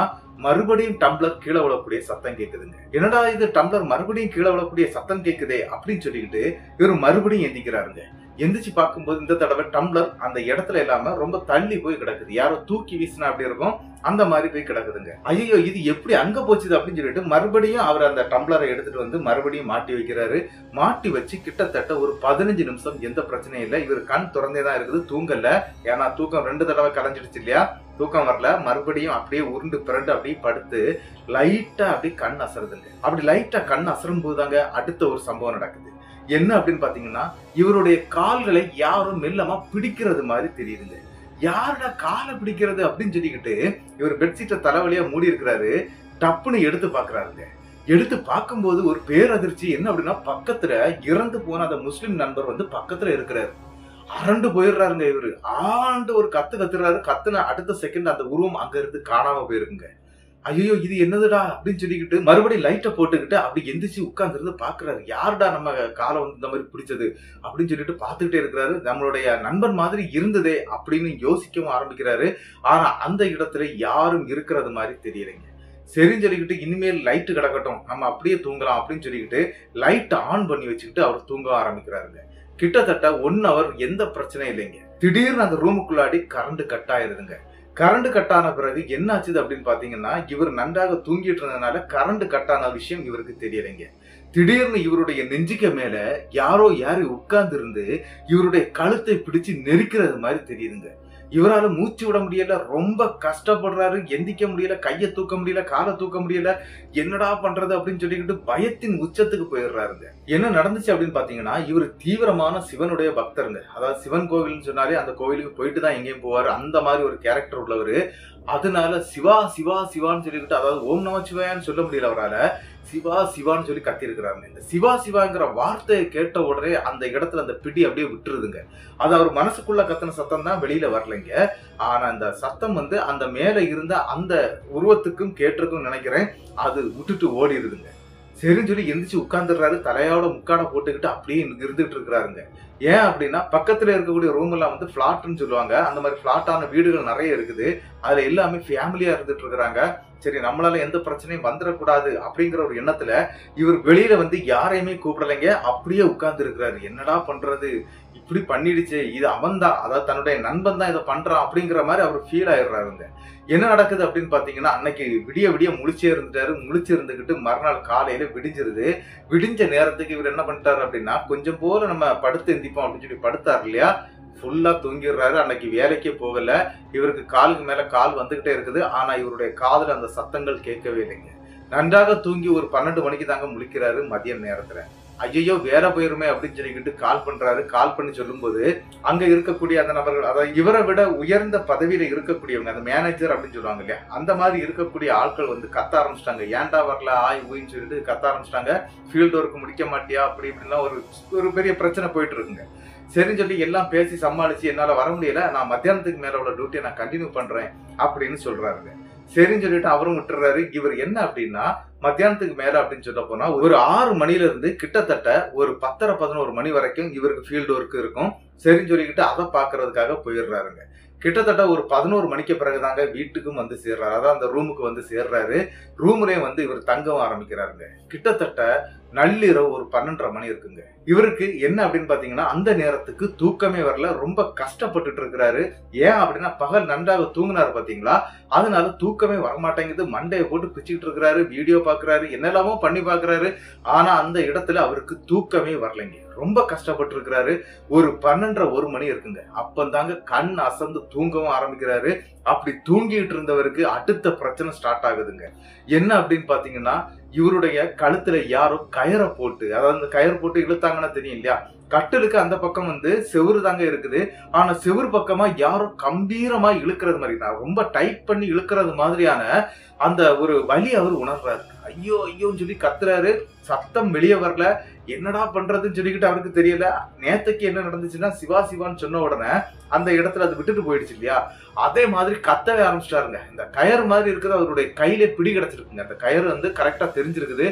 மறுபடியும் டம்ளர் கீழே விழக்கூடிய சத்தம் கேக்குதுங்க. என்னடா இது டம்ளர் மறுபடியும் கீழே விழக்கூடிய சத்தம் கேக்குதே அப்படின்னு சொல்லிக்கிட்டு இவர் மறுபடியும் எந்திக்கிறாருங்க. எந்திரிச்சு பார்க்கும்போது இந்த தடவை டம்ளர் அந்த இடத்துல இல்லாம ரொம்ப தள்ளி போய் கிடக்குது. யாரோ தூக்கி வீசினா அப்படி இருக்கும், அந்த மாதிரி போய் கிடக்குதுங்க. ஐயோ இது எப்படி அங்க போச்சுது அப்படின்னு சொல்லிட்டு மறுபடியும் அவர் அந்த டம்ளரை எடுத்துட்டு வந்து மறுபடியும் மாட்டி வைக்கிறாரு. மாட்டி வச்சு கிட்டத்தட்ட ஒரு 15 நிமிஷம் எந்த பிரச்சனையும் இல்லை. இவர் கண் திறந்தேதான் இருக்குது, தூங்கல. ஏன்னா தூக்கம் 2 தடவை கலைஞ்சிடுச்சு இல்லையா, தூக்கம் வரல. மறுபடியும் அப்படியே உருண்டு பிறண்டு அப்படியே படுத்து லைட்டா அப்படி கண் அசருதுங்க. அப்படி லைட்டா கண் அசரும் போதுதாங்க அடுத்த ஒரு சம்பவம் நடக்குது. என்ன அப்படின்னு பாத்தீங்கன்னா, இவருடைய கால்களை யாரும் மெல்லமா பிடிக்கிறது மாதிரி தெரியுதுங்க. யாருடா காலை பிடிக்கிறது அப்படின்னு சொல்லிக்கிட்டு இவர் பெட்ஷீட்டை தலைவலியா மூடி இருக்கிறாரு. டப்புன்னு எடுத்து பாக்குறாருங்க. எடுத்து பார்க்கும்போது ஒரு பேரதிர்ச்சி. என்ன அப்படின்னா, பக்கத்துல இறந்து போன அந்த முஸ்லிம் நண்பர் வந்து பக்கத்துல இருக்கிறாரு. அரண்டு போயிடுறாருங்க. இவரு ஆண்டு ஒரு கத்து கத்துறாரு. கத்துன அடுத்த செகண்ட் அந்த உருவம் அங்க இருந்து காணாம போயிருக்குங்க. ஐயோ இது என்னதுடா அப்படின்னு சொல்லிக்கிட்டு மறுபடியும் லைட்டை போட்டுக்கிட்டு அப்படி எந்திரிச்சு உட்கார்ந்து இருந்து பாக்குறாரு. யாருடா நம்ம காலை வந்து இந்த மாதிரி பிடிச்சது அப்படின்னு சொல்லிட்டு பாத்துக்கிட்டே இருக்கிறாரு. நம்மளுடைய நண்பன் மாதிரி இருந்ததே அப்படின்னு யோசிக்கவும் ஆரம்பிக்கிறாரு. ஆனா அந்த இடத்துல யாரும் இருக்கிறது மாதிரி தெரியலைங்க. சரின்னு சொல்லிக்கிட்டு இனிமேல் லைட்டு கிடக்கட்டும், நம்ம அப்படியே தூங்கலாம் அப்படின்னு சொல்லிக்கிட்டு லைட் ஆன் பண்ணி வச்சுக்கிட்டு அவர் தூங்க ஆரம்பிக்கிறாருங்க. கிட்டத்தட்ட 1 ஹவர் எந்த பிரச்சனையும் இல்லைங்க. திடீர்னு அந்த ரூமுக்குள்ளாடி கரண்ட் கட் ஆயிருதுங்க. கரண்ட் கட் ஆன பிறகு என்ன ஆச்சுது அப்படின்னு பாத்தீங்கன்னா, இவர் நன்றாக தூங்கிட்டு இருந்ததுனால கரண்ட் கட் ஆன விஷயம் இவருக்கு தெரியலைங்க. திடீர்னு இவருடைய நெஞ்சுக்கு மேல யாரோ யாரு உட்கார்ந்து இருந்து இவருடைய கழுத்தை பிடிச்சு நெரிக்கிறது மாதிரி தெரியுதுங்க. இவரால மூச்சு விட முடியல, ரொம்ப கஷ்டப்படுறாரு. எந்திக்க முடியல, கையை தூக்க முடியல, காலை தூக்க முடியல. என்னடா பண்றது அப்படின்னு சொல்லிக்கிட்டு பயத்தின் உச்சத்துக்கு போயிடுறாருங்க. என்ன நடந்துச்சு அப்படின்னு பாத்தீங்கன்னா, இவர் தீவிரமான சிவனுடைய பக்தருங்க. அதாவது சிவன் கோவில்னு சொன்னாலே அந்த கோவிலுக்கு போயிட்டு தான் எங்கேயும் போவாரு. அந்த மாதிரி ஒரு கேரக்டர் உள்ளவரு. அதனால சிவா சிவா சிவான்னு சொல்லிக்கிட்டு, அதாவது ஓம் நம சிவாயான்னு சொல்ல முடியல அவரால, சிவா சிவான்னு சொல்லி கத்தி இருக்கிறாங்க. இந்த சிவா சிவாங்கிற வார்த்தையை கேட்ட உடனே அந்த இடத்துல அந்த பிடி அப்படியே விட்டுருதுங்க. அது அவர் மனசுக்குள்ள கத்தின சத்தம் தான் வெளியில வரலைங்க. ஆனா அந்த சத்தம் வந்து அந்த மேல இருந்த அந்த உருவத்துக்கும் கேட்டிருக்கும் நினைக்கிறேன். அது விட்டுட்டு ஓடிடுதுங்க. சரின்னு சொல்லி எந்திரிச்சு உட்கார்ந்துடுறாரு. தலையோட முக்காட போட்டுக்கிட்டு அப்படியே இருந்துட்டு இருக்கிறாருங்க. ஏன் அப்படின்னா, பக்கத்துல இருக்கக்கூடிய ரூம் எல்லாம் வந்து பிளாட்னு சொல்லுவாங்க. அந்த மாதிரி பிளாட்டான வீடுகள் நிறைய இருக்குது. அதுல எல்லாமே ஃபேமிலியா இருந்துட்டு இருக்கிறாங்க. சரி நம்மளால எந்த பிரச்சனையும் வந்துடக்கூடாது அப்படிங்கிற ஒரு எண்ணத்துல இவர் வெளியில வந்து யாரையுமே கூப்பிடலைங்க. அப்படியே உட்கார்ந்து இருக்கிறாரு. என்னடா பண்றது, இப்படி பண்ணிடுச்சு, இது அவன் தான், அதாவது தன்னுடைய நண்பன் தான் இதை பண்றான் அப்படிங்கிற மாதிரி அவர் ஃபீல் ஆயிடுறாருங்க. என்ன நடக்குது அப்படின்னு பாத்தீங்கன்னா, அன்னைக்கு விடிய விடிய முழிச்சே இருந்துட்டாரு. முழிச்சு இருந்துகிட்டு மறுநாள் காலையில விடிஞ்சிருது. விடிஞ்ச நேரத்துக்கு இவர் என்ன பண்ணிட்டாரு அப்படின்னா, கொஞ்சம் போல நம்ம படுத்து எந்திப்போம் அப்படின்னு சொல்லி படுத்தாரு இல்லையா, ஃபுல்லா தூங்கிடுறாரு. அன்னைக்கு வேலைக்கே போகல. இவருக்கு காலுக்கு மேல கால் வந்துகிட்டே இருக்குது. ஆனா இவருடைய காதுல அந்த சத்தங்கள் கேட்கவே இல்லைங்க. நன்றாக தூங்கி ஒரு 12 மணிக்கு தாங்க முழிக்கிறாரு மதிய நேரத்துல. ஐயோ வேலை போயிருமே அப்படின்னு சொல்லிக்கிட்டு கால் பண்றாரு. கால் பண்ணி சொல்லும் போது அங்க இருக்கக்கூடிய அந்த நபர்கள், அதாவது இவரை விட உயர்ந்த பதவியில இருக்கக்கூடியவங்க, அந்த மேனேஜர் அப்படின்னு சொல்லுவாங்க இல்லையா, அந்த மாதிரி இருக்கக்கூடிய ஆட்கள் வந்து கத்த ஆரம்பிச்சிட்டாங்க. ஏன்டா வரல ஆய் ஊயின்னு சொல்லிட்டு கத்த ஆரம்பிச்சிட்டாங்க. ஃபீல்டு ஒர்க் முடிக்க மாட்டியா அப்படி இப்படின்னா ஒரு பெரிய பிரச்சனை போயிட்டு இருக்குங்க. சரின்னு சொல்லி எல்லாம் பேசி சமாளிச்சு, என்னால வர முடியல, நான் மத்தியானத்துக்கு மேல உள்ள டியூட்டியை நான் கண்டினியூ பண்றேன் அப்படின்னு சொல்றாருங்க. சரின்னு சொல்லிட்டு அவரும் விட்டுறாரு. இவர் என்ன அப்படின்னா, மத்தியானத்துக்கு மேல அப்படின்னு சொல்ல போனா ஒரு 6 மணில இருந்து கிட்டத்தட்ட ஒரு 10:30 11 மணி வரைக்கும் இவருக்கு ஃபீல்டு ஒர்க் இருக்கும். சரின்னு சொல்லிக்கிட்டு அதை பாக்குறதுக்காக போயிடுறாருங்க. கிட்டத்தட்ட ஒரு 11 மணிக்கு பிறகுதாங்க வீட்டுக்கும் வந்து சேர்றாரு. அதான் அந்த ரூமுக்கு வந்து சேர்றாரு. ரூம்லயும் வந்து இவர் தங்கவும் ஆரம்பிக்கிறாருங்க. கிட்டத்தட்ட நள்ளிரவு ஒரு 12:30 மணி இருக்குங்க. இவருக்கு என்ன அப்படின்னு பாத்தீங்கன்னா, அந்த நேரத்துக்கு தூக்கமே வரல. ரொம்ப கஷ்டப்பட்டுட்டு இருக்கிறாரு. ஏன் அப்படின்னா, பகல் நன்றாக தூங்கினாரு பாத்தீங்களா, அதனால தூக்கமே வரமாட்டேங்குது. மண்டையை போட்டு பிச்சுக்கிட்டு இருக்கிறாரு. வீடியோ பாக்குறாரு, என்னெல்லாமோ பண்ணி பாக்குறாரு. ஆனா அந்த இடத்துல அவருக்கு தூக்கமே வரலைங்க. ரொம்ப கஷ்டப்பட்டு இருக்கிறாரு. ஒரு 12:30 1 மணி இருக்குங்க. அப்பந்தாங்க கண் அசந்து தூங்கவும் ஆரம்பிக்கிறாரு. அப்படி தூங்கிட்டு இருந்தவருக்கு அடுத்த பிரச்சனை ஸ்டார்ட் ஆகுதுங்க. என்ன அப்படின்னு பாத்தீங்கன்னா, இவருடைய கழுத்துல யாரோ கயரை போட்டு, அதாவது அந்த கயிறு போட்டு இழுத்தாங்கன்னா தெரியும் இல்லையா, கட்டிலுக்கு அந்த பக்கம் வந்து செவுரு தாங்க இருக்குது. ஆனா செவுரு பக்கமா யாரும் கம்பீரமா இழுக்கிறது மாதிரி தான், ரொம்ப டைட் பண்ணி இழுக்கிறது மாதிரியான அந்த ஒரு வலி அவர் உணர்றாரு. ஐயோ ஐயோன்னு சொல்லி கத்துறாரு. சத்தம் வெளியே வரல. என்னடா பண்றதுன்னு சொல்லிக்கிட்டு அவருக்கு தெரியல. நேத்தைக்கு என்ன நடந்துச்சுன்னா சிவா சிவான்னு சொன்ன உடனே அந்த இடத்துல அது விட்டுட்டு போயிடுச்சு இல்லையா, அதே மாதிரி கத்தவே ஆரம்பிச்சிட்டாருங்க. இந்த கயறு மாதிரி இருக்குது, அவருடைய கையில பிடி கிடைச்சிருக்குங்க. அந்த கயறு வந்து கரெக்டா தெரிஞ்சிருக்குது.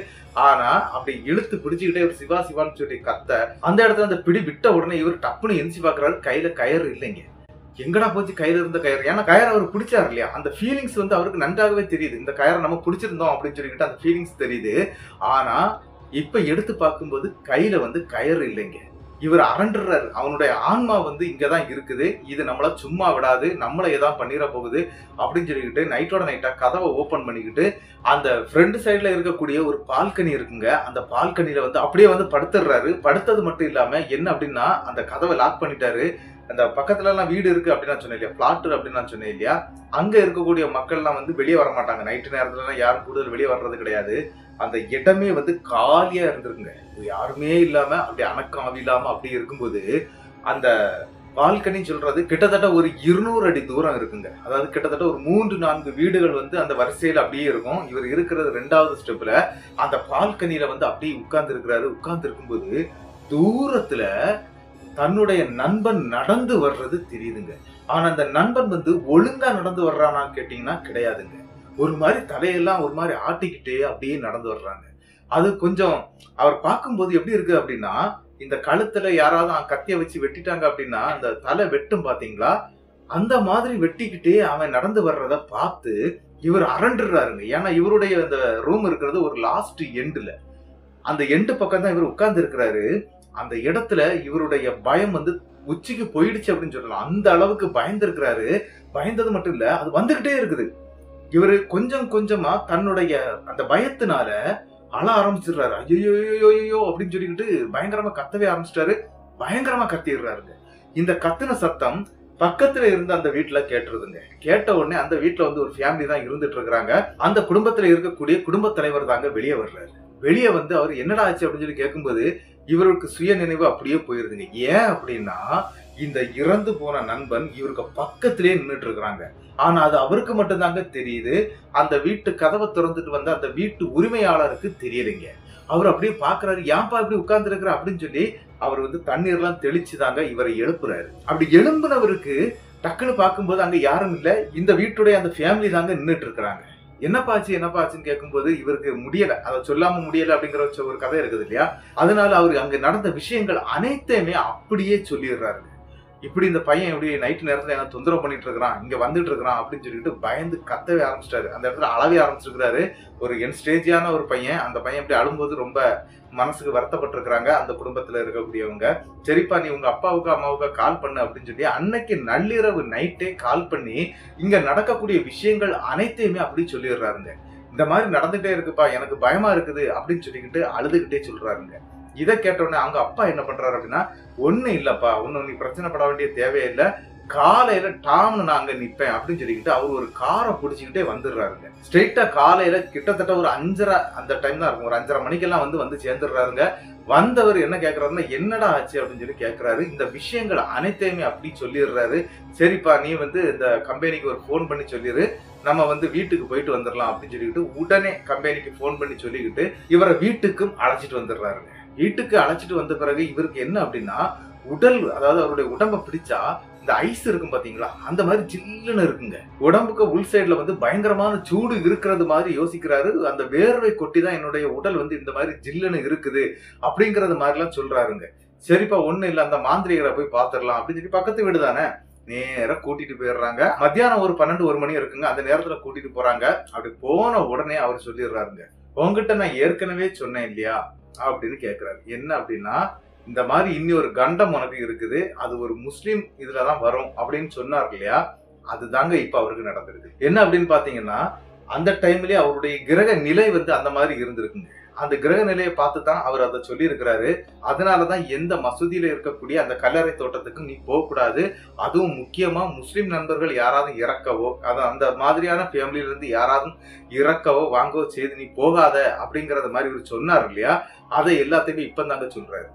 ஆனா அப்படி இழுத்து பிடிச்சுக்கிட்டே ஒரு சிவா சிவான்னு சொல்லி கத்த, அந்த இடத்துல அந்த பிடி விட்ட உடனே இவர் டப்புன்னு எந்திச்சு பாக்குறாரு, கையில கயறு இல்லைங்க. எங்கடா போச்சு கயிறு இருந்த கயிறு? ஏன்னா கயிறு அவர் பிடிச்சாரு இல்லையா, அந்த ஃபீலிங்ஸ் வந்து அவருக்கு நன்றாகவே தெரியுது. இந்த கயிறை நம்ம பிடிச்சிருந்தோம் அப்படின்னு சொல்லிக்கிட்டு அந்த ஃபீலிங்ஸ் தெரியுது. ஆனா இப்ப எடுத்து பார்க்கும்போது கையில வந்து கயிறு இல்லைங்க. இவர் அரண்டுறாரு. அவனுடைய ஆன்மா வந்து இங்கதான் இருக்குது, இது நம்மள சும்மா விடாது, நம்மள ஏதாவது பண்ணிட போகுது அப்படின்னு சொல்லிக்கிட்டு நைட்டோட நைட்டா கதவை ஓபன் பண்ணிக்கிட்டு அந்த ஃப்ரண்ட் சைட்ல இருக்கக்கூடிய ஒரு பால்கனி இருக்குங்க, அந்த பால்கனியில வந்து அப்படியே வந்து படுத்துடுறாரு. படுத்தது மட்டும் இல்லாம என்ன அப்படின்னா அந்த கதவை லாக் பண்ணிட்டாரு. அந்த பக்கத்துல எல்லாம் வீடு இருக்கு அப்படின்னு நான் சொன்னேன் இல்லையா, பிளாட் அப்படின்னு நான் சொன்னேன் இல்லையா, அங்க இருக்கக்கூடிய மக்கள் எல்லாம் வந்து வெளியே வர மாட்டாங்க. நைட்டு நேரத்துல எல்லாம் யாரும் கூடுதல் வெளியே வர்றது கிடையாது. அந்த இடமே வந்து காலியா இருந்திருக்குங்க, யாருமே இல்லாம அப்படி அணக்கம் அவில்லாம அப்படி இருக்கும்போது அந்த பால்கனி சொல்றது கிட்டத்தட்ட ஒரு 200 அடி தூரம் இருக்குங்க. அதாவது கிட்டத்தட்ட ஒரு 3-4 வீடுகள் வந்து அந்த வரிசையில அப்படியே இருக்கும். இவர் இருக்கிறது 2வது ஸ்டெப்ல அந்த பால்கனியில வந்து அப்படியே உட்கார்ந்து இருக்கிறாரு. உட்கார்ந்து இருக்கும்போது தூரத்துல தன்னுடைய நண்பன் நடந்து வர்றது தெரியுதுங்க. ஆனா அந்த நண்பன் வந்து ஒழுங்கா நடந்து வர்றானான்னு கேட்டீங்கன்னா கிடையாதுங்க. ஒரு மாதிரி தலையெல்லாம் ஒரு மாதிரி ஆட்டிக்கிட்டே அப்படியே நடந்து வர்றாங்க. அது கொஞ்சம் அவர் பார்க்கும்போது எப்படி இருக்கு அப்படின்னா, இந்த கழுத்துல யாராவது கத்திய வச்சு வெட்டிட்டாங்க அப்படின்னா அந்த தலை வெட்டும் பாத்தீங்களா, அந்த மாதிரி வெட்டிக்கிட்டே அவன் நடந்து வர்றத பார்த்து இவர் அரண்டுறாருங்க. ஏன்னா இவருடைய அந்த ரூம் இருக்கிறது ஒரு லாஸ்ட் எண்டுல, அந்த எண்டு பக்கம் தான் இவர் உட்கார்ந்து இருக்கிறாரு. அந்த இடத்துல இவருடைய பயம் வந்து உச்சிக்கு போயிடுச்சு அப்படின்னு சொல்லலாம். அந்த அளவுக்கு பயந்துருக்கிறாரு. பயந்தது மட்டும் இல்ல, அது வந்துகிட்டே இருக்குது. இவரு கொஞ்சம் கொஞ்சமா தன்னுடைய அந்த பயத்தினால அழ ஆரம்பிச்சிடுறாரு. ஐயோ அப்படின்னு சொல்லிக்கிட்டு பயங்கரமா கத்தவே ஆரம்பிச்சிட்டாரு. பயங்கரமா கத்திடுறாருங்க. இந்த கத்துன சத்தம் பக்கத்துல இருந்த அந்த வீட்டுல கேட்டுருதுங்க. கேட்ட உடனே அந்த வீட்டுல வந்து ஒரு ஃபேமிலி தான் இருந்துட்டு இருக்கிறாங்க. அந்த குடும்பத்துல இருக்கக்கூடிய குடும்ப தலைவர் தாங்க வெளியே வர்றாரு. வெளியே வந்து அவர் என்னடா ஆச்சு அப்படின்னு சொல்லி கேட்கும்போது இவருக்கு சுய நினைவு அப்படியே போயிருதுங்க. ஏன் அப்படின்னா இந்த இறந்து போன நண்பன் இவருக்கு பக்கத்திலே நின்றுட்டு இருக்கிறாங்க. ஆனா அது அவருக்கு மட்டும்தாங்க தெரியுது. அந்த வீட்டு கதவை திறந்துட்டு வந்த அந்த வீட்டு உரிமையாளருக்கு தெரியலைங்க. அவர் அப்படியே பாக்குறாரு, ஏன்பா இப்படி உட்கார்ந்து இருக்கிற அப்படின்னு சொல்லி அவர் வந்து தண்ணீர் எல்லாம் தெளிச்சுதாங்க இவரை எழுப்புறாரு. அப்படி எழும்புனவருக்கு டக்குன்னு பார்க்கும்போது அங்க யாரும் இல்ல, இந்த வீட்டுடைய அந்த ஃபேமிலி தாங்க நின்றுட்டு இருக்கிறாங்க. என்னப்பாச்சுன்னு கேட்கும்போது இவருக்கு முடியல, அதை சொல்லாம முடியல அப்படிங்கிற ஒரு கதை இருக்குது இல்லையா, அதனால அவரு அங்க நடந்த விஷயங்கள் அனைத்தையுமே அப்படியே சொல்லிடுறாரு. இப்படி இந்த பையன் இப்படி நைட்டு நேரத்துல என்ன தொந்தரவு பண்ணிட்டு இருக்கிறான், இங்க வந்துட்டு இருக்கிறான் அப்படின்னு சொல்லிட்டு பயந்து கத்தவே ஆரம்பிச்சிட்டாரு. அந்த இடத்துல அளவே ஆரம்பிச்சிருக்கிறாரு. ஒரு ஸ்டேஜியான ஒரு பையன், அந்த பையன் இப்படி அழும்போது ரொம்ப மனசுக்கு வருத்தப்பட்டு இருக்கிறாங்க அந்த குடும்பத்துல இருக்கக்கூடியவங்க. சரிப்பா நீ உங்க அப்பாவுக்கு அம்மாவுக்கு கால் பண்ணு அப்படின்னு சொல்லி அன்னைக்கு நள்ளிரவு நைட்டே கால் பண்ணி இங்க நடக்கக்கூடிய விஷயங்கள் அனைத்தையுமே அப்படி சொல்லிடுறாருங்க. இந்த மாதிரி நடந்துட்டே இருக்குப்பா, எனக்கு பயமா இருக்குது அப்படின்னு சொல்லிக்கிட்டு அழுதுகிட்டே சொல்றாருங்க. இதை கேட்டோடனே அவங்க அப்பா என்ன பண்றாரு அப்படின்னா, ஒண்ணு இல்லப்பா, ஒன்னும் நீ பிரச்சனை பட வேண்டிய தேவையில்லை, காலையில டாம்னு நான் அங்க நிப்பேன் அப்படின்னு சொல்லிக்கிட்டு அவர் ஒரு காரை பிடிச்சிக்கிட்டே வந்துடுறாருங்க. ஸ்ட்ரெயிட்டா காலையில கிட்டத்தட்ட ஒரு 5:30 அந்த டைம் தான் இருக்கும், ஒரு 5:30 மணிக்கெல்லாம் வந்து சேர்ந்துடுறாருங்க. வந்தவர் என்ன கேட்கறாருன்னா, என்னடா ஆச்சு அப்படின்னு சொல்லி கேட்கிறாரு. இந்த விஷயங்கள் அனைத்தையுமே அப்படி சொல்லிடுறாரு. சரிப்பா நீ வந்து இந்த கம்பெனிக்கு ஒரு போன் பண்ணி சொல்லிடு, நம்ம வந்து வீட்டுக்கு போயிட்டு வந்துடலாம் அப்படின்னு சொல்லிக்கிட்டு உடனே கம்பெனிக்கு போன் பண்ணி சொல்லிக்கிட்டு இவரை வீட்டுக்கும் அழைச்சிட்டு வந்துடுறாருங்க. வீட்டுக்கு அழைச்சிட்டு வந்த பிறகு இவருக்கு என்ன அப்படின்னா, உடல் அதாவது அவருடைய உடம்ப பிடிச்சா இந்த ஐஸ் இருக்கும் பாத்தீங்களா, அந்த மாதிரி ஜில்லுன்னு இருக்குங்க. உடம்புக்கு உள் சைடுல வந்து பயங்கரமான சூடு இருக்கிறது மாதிரி யோசிக்கிறாரு. அந்த வேர்வை கொட்டி தான் என்னுடைய உடல் வந்து இந்த மாதிரி ஜில்லுன்னு இருக்குது அப்படிங்கறது மாதிரி எல்லாம் சொல்றாருங்க. சரிப்பா ஒண்ணு இல்ல, அந்த மாந்திரிகரை போய் பாத்துடலாம் அப்படின்னு சொல்லி பக்கத்து வீடு தானே நேரா கூட்டிட்டு போயிடுறாங்க. மத்தியானம் ஒரு 12-1 மணி இருக்குங்க. அந்த நேரத்துல கூட்டிட்டு போறாங்க. அப்படி போன உடனே அவர் சொல்லிடுறாருங்க, உங்ககிட்ட நான் ஏற்கனவே சொன்னேன் இல்லையா அப்படின்னு கேட்கிறாரு. என்ன அப்படின்னா, இந்த மாதிரி இன்னி ஒரு கண்டம் உனக்கு இருக்குது, அது ஒரு முஸ்லீம் இதுலதான் வரும் அப்படின்னு சொன்னார் இல்லையா, அதுதாங்க இப்ப அவருக்கு நடந்திருக்கு. என்ன அப்படின்னு பாத்தீங்கன்னா, அந்த டைம்லயே அவருடைய கிரக நிலை வந்து அந்த மாதிரி இருந்திருக்குங்க. அந்த கிரக நிலையை பார்த்துதான் அவர் அதை சொல்லி இருக்கிறாரு. அதனாலதான் எந்த மசூதியில இருக்கக்கூடிய அந்த கல்லறை தோட்டத்துக்கு நீ போக கூடாது, அதுவும் முக்கியமா முஸ்லிம் நண்பர்கள் யாராவது இறக்கவோ, அந்த மாதிரியான ஃபேமிலியில இருந்து யாராவது இறக்கவோ வாங்கவோ செய்து நீ போகாத அப்படிங்கறத மாதிரி இவர் சொன்னார் இல்லையா, அதை எல்லாத்தையுமே இப்ப தாங்க சொல்றாரு.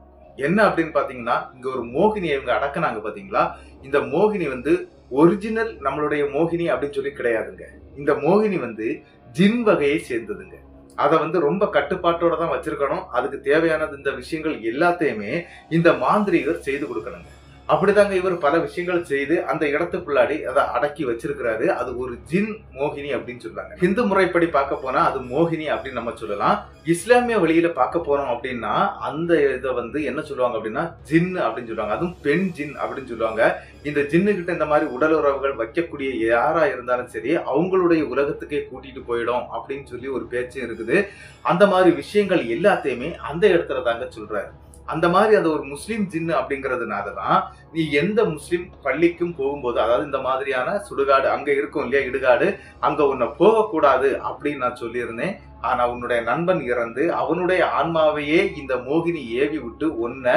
என்ன அப்படின்னு பாத்தீங்கன்னா, இங்க ஒரு மோகினியை இவங்க அடக்குனாங்க பாத்தீங்களா. இந்த மோகினி வந்து ஒரிஜினல் நம்மளுடைய மோகினி அப்படின்னு சொல்லி கிடையாதுங்க. இந்த மோகினி வந்து ஜின் வகையை சேர்ந்ததுங்க. அதை வந்து ரொம்ப கட்டுப்பாட்டோட தான் வச்சிருக்கணும். அதுக்கு தேவையானது இந்த விஷயங்கள் எல்லாத்தையுமே இந்த மாந்திரிகர் செய்து கொடுக்கணுங்க. அப்படிதாங்க இவர் பல விஷயங்கள் செய்து அந்த இடத்துக்குள்ளாடி அதை அடக்கி வச்சிருக்கிறாரு. அது ஒரு ஜின் மோகினி அப்படின்னு சொல்றாங்க. ஹிந்து முறைப்படி பார்க்க போனா அது மோகினி அப்படின்னு நம்ம சொல்லலாம். இஸ்லாமிய வழியில பார்க்க போறோம் அப்படின்னா அந்த இதை வந்து என்ன சொல்லுவாங்க அப்படின்னா ஜின் அப்படின்னு சொல்லுவாங்க. அதுவும் பெண் ஜின் அப்படின்னு சொல்லுவாங்க. இந்த ஜின்னு கிட்ட இந்த மாதிரி உடல் உறவுகள் வைக்கக்கூடிய யாரா இருந்தாலும் சரி அவங்களுடைய உலகத்துக்கே கூட்டிட்டு போயிடும் அப்படின்னு சொல்லி ஒரு பேச்சு இருக்குது. அந்த மாதிரி விஷயங்கள் எல்லாத்தையுமே அந்த இடத்துல தாங்க சொல்றாரு. அந்த மாதிரி அது ஒரு முஸ்லீம் ஜின்னு அப்படிங்கிறதுனாலதான் நீ எந்த முஸ்லீம் பள்ளிக்கும் போகும்போது, அதாவது இந்த மாதிரியான சுடுகாடு அங்க இருக்கும் இல்லையா, இடுகாடு, அங்க உன்னை போகக்கூடாது அப்படின்னு நான் சொல்லியிருந்தேன். ஆனா உன்னுடைய நண்பன் இறந்து அவனுடைய ஆன்மாவையே இந்த மோகினி ஏவி விட்டு உன்னை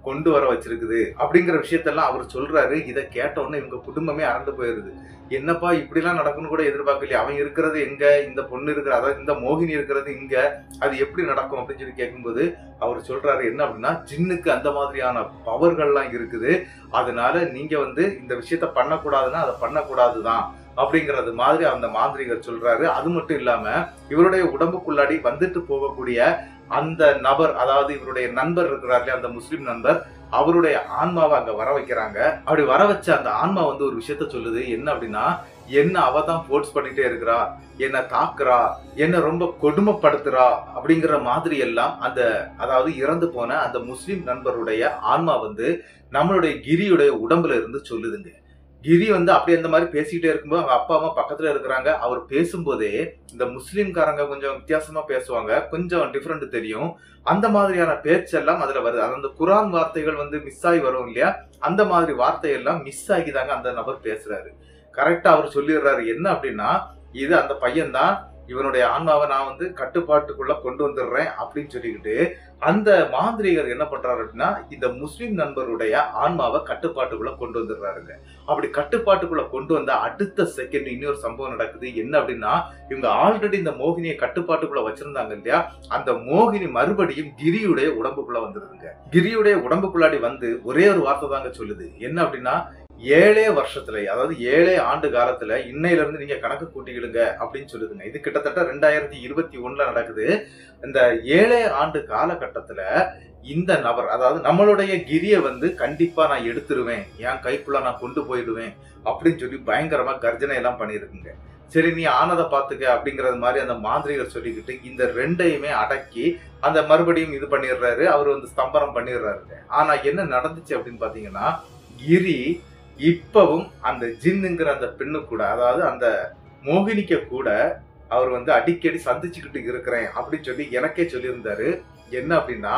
கொண்டு வர வச்சிருக்குது அப்படிங்கிற விஷயத்தெல்லாம் அவர் சொல்றாரு. இதை கேட்ட உடனே இவங்க குடும்பமே அரண்டு போயிருது. என்னப்பா இப்படிலாம் நடக்கும்னு கூட எதிர்பார்க்கலையே, அவன் இருக்கிறது எங்க, இந்த பொண்ணு இருக்கிற, அதாவது இந்த மோகினி இருக்கிறது இங்க, அது எப்படி நடக்கும் அப்படின்னு சொல்லி கேட்கும்போது அவர் சொல்றாரு என்ன அப்படின்னா, ஜின்னுக்கு அந்த மாதிரியான பவர்கள்லாம் இருக்குது. அதனால நீங்க வந்து இந்த விஷயத்த பண்ணக்கூடாதுன்னா அதை பண்ணக்கூடாதுதான் அப்படிங்கறது மாதிரி அந்த மாந்திரிகர் சொல்றாரு. அது மட்டும் இல்லாம இவருடைய உடம்புக்குள்ளாடி வந்துட்டு போகக்கூடிய அந்த நபர், அதாவது இவருடைய நண்பர் இருக்கிறாரு, அந்த முஸ்லிம் நண்பர், அவருடைய ஆன்மாவை அங்க வர வைக்கிறாங்க. அப்படி வர வச்ச அந்த ஆன்மா வந்து ஒரு விஷயத்த சொல்லுது. என்ன அப்படின்னா, என்ன அவ தான் ஃபோர்ஸ் பண்ணிட்டே இருக்கிறா, என்ன தாக்குறா, என்ன ரொம்ப கொடுமைப்படுத்துறா அப்படிங்கிற மாதிரி எல்லாம் அந்த, அதாவது இறந்து போன அந்த முஸ்லிம் நண்பருடைய ஆன்மா வந்து நம்மளுடைய கிரியுடைய உடம்புல இருந்து சொல்லுதுங்க. கிரி வந்து அப்படி அந்த மாதிரி பேசிக்கிட்டே இருக்கும்போது அவங்க அப்பா அம்மா பக்கத்துல இருக்கிறாங்க. அவர் பேசும்போதே இந்த முஸ்லீம்காரங்க கொஞ்சம் வித்தியாசமா பேசுவாங்க, கொஞ்சம் டிஃப்ரெண்ட் தெரியும். அந்த மாதிரியான பேச்செல்லாம் அதுல வருது. அந்த குரான் வார்த்தைகள் வந்து மிஸ் ஆகி வரும் இல்லையா, அந்த மாதிரி வார்த்தையெல்லாம் மிஸ் ஆகிதாங்க அந்த நபர் பேசுறாரு. கரெக்டா அவர் சொல்லிடுறாரு என்ன அப்படின்னா, இது அந்த பையன் தான், இவனுடைய ஆன்மாவை நான் வந்து கட்டுப்பாட்டுக்குள்ள கொண்டு வந்துடுறேன் அப்படின்னு சொல்லிக்கிட்டு அந்த மாந்திரிகர் என்ன பண்றாரு அப்படின்னா, இந்த முஸ்லிம் நண்பருடைய ஆன்மாவை கட்டுப்பாட்டுக்குள்ள கொண்டு வந்துடுறாருங்க. அப்படி கட்டுப்பாட்டுக்குள்ள கொண்டு வந்த அடுத்த செகண்ட் இன்னொரு சம்பவம் நடக்குது. என்ன அப்படின்னா, இவங்க ஆல்ரெடி இந்த மோகினியை கட்டுப்பாட்டுக்குள்ள வச்சிருந்தாங்க இல்லையா, அந்த மோகினி மறுபடியும் கிரியுடைய உடம்புக்குள்ள வந்துருதுங்க. கிரியுடைய உடம்புக்குள்ளாடி வந்து ஒரே ஒரு வார்த்தை தாங்க சொல்லுது. என்ன அப்படின்னா, 7 வருஷத்துல, அதாவது 7 ஆண்டு காலத்துல இன்னையில இருந்து நீங்க கணக்கு கூட்டிக்கிடுங்க அப்படின்னு சொல்லுதுங்க. இது கிட்டத்தட்ட 2021 நடக்குது. இந்த 7 ஆண்டு காலகட்டத்துல இந்த நபர், அதாவது நம்மளுடைய கிரிய வந்து கண்டிப்பா நான் எடுத்துருவேன், என் கைக்குள்ள நான் கொண்டு போயிடுவேன் அப்படின்னு சொல்லி பயங்கரமா கர்ஜனை எல்லாம் பண்ணிருக்குங்க. சரி நீ ஆனதை பாத்துக்க அப்படிங்கறது மாதிரி அந்த மாந்திரிகர் சொல்லிக்கிட்டு இந்த ரெண்டையுமே அடக்கி அந்த மறுபடியும் இது பண்ணிடுறாரு. அவர் வந்து ஸ்தம்பரம் பண்ணிடுறாருங்க. ஆனா என்ன நடந்துச்சு அப்படின்னு பாத்தீங்கன்னா, கிரி இப்பவும் அந்த ஜின்னுங்கிற அந்த பெண்ணு கூட, அதாவது அந்த மோகினிக்க கூட அவர் வந்து அடிக்கடி சந்திச்சுக்கிட்டு இருக்கிறேன் அப்படின்னு சொல்லி எனக்கே சொல்லியிருந்தாரு. என்ன அப்படின்னா,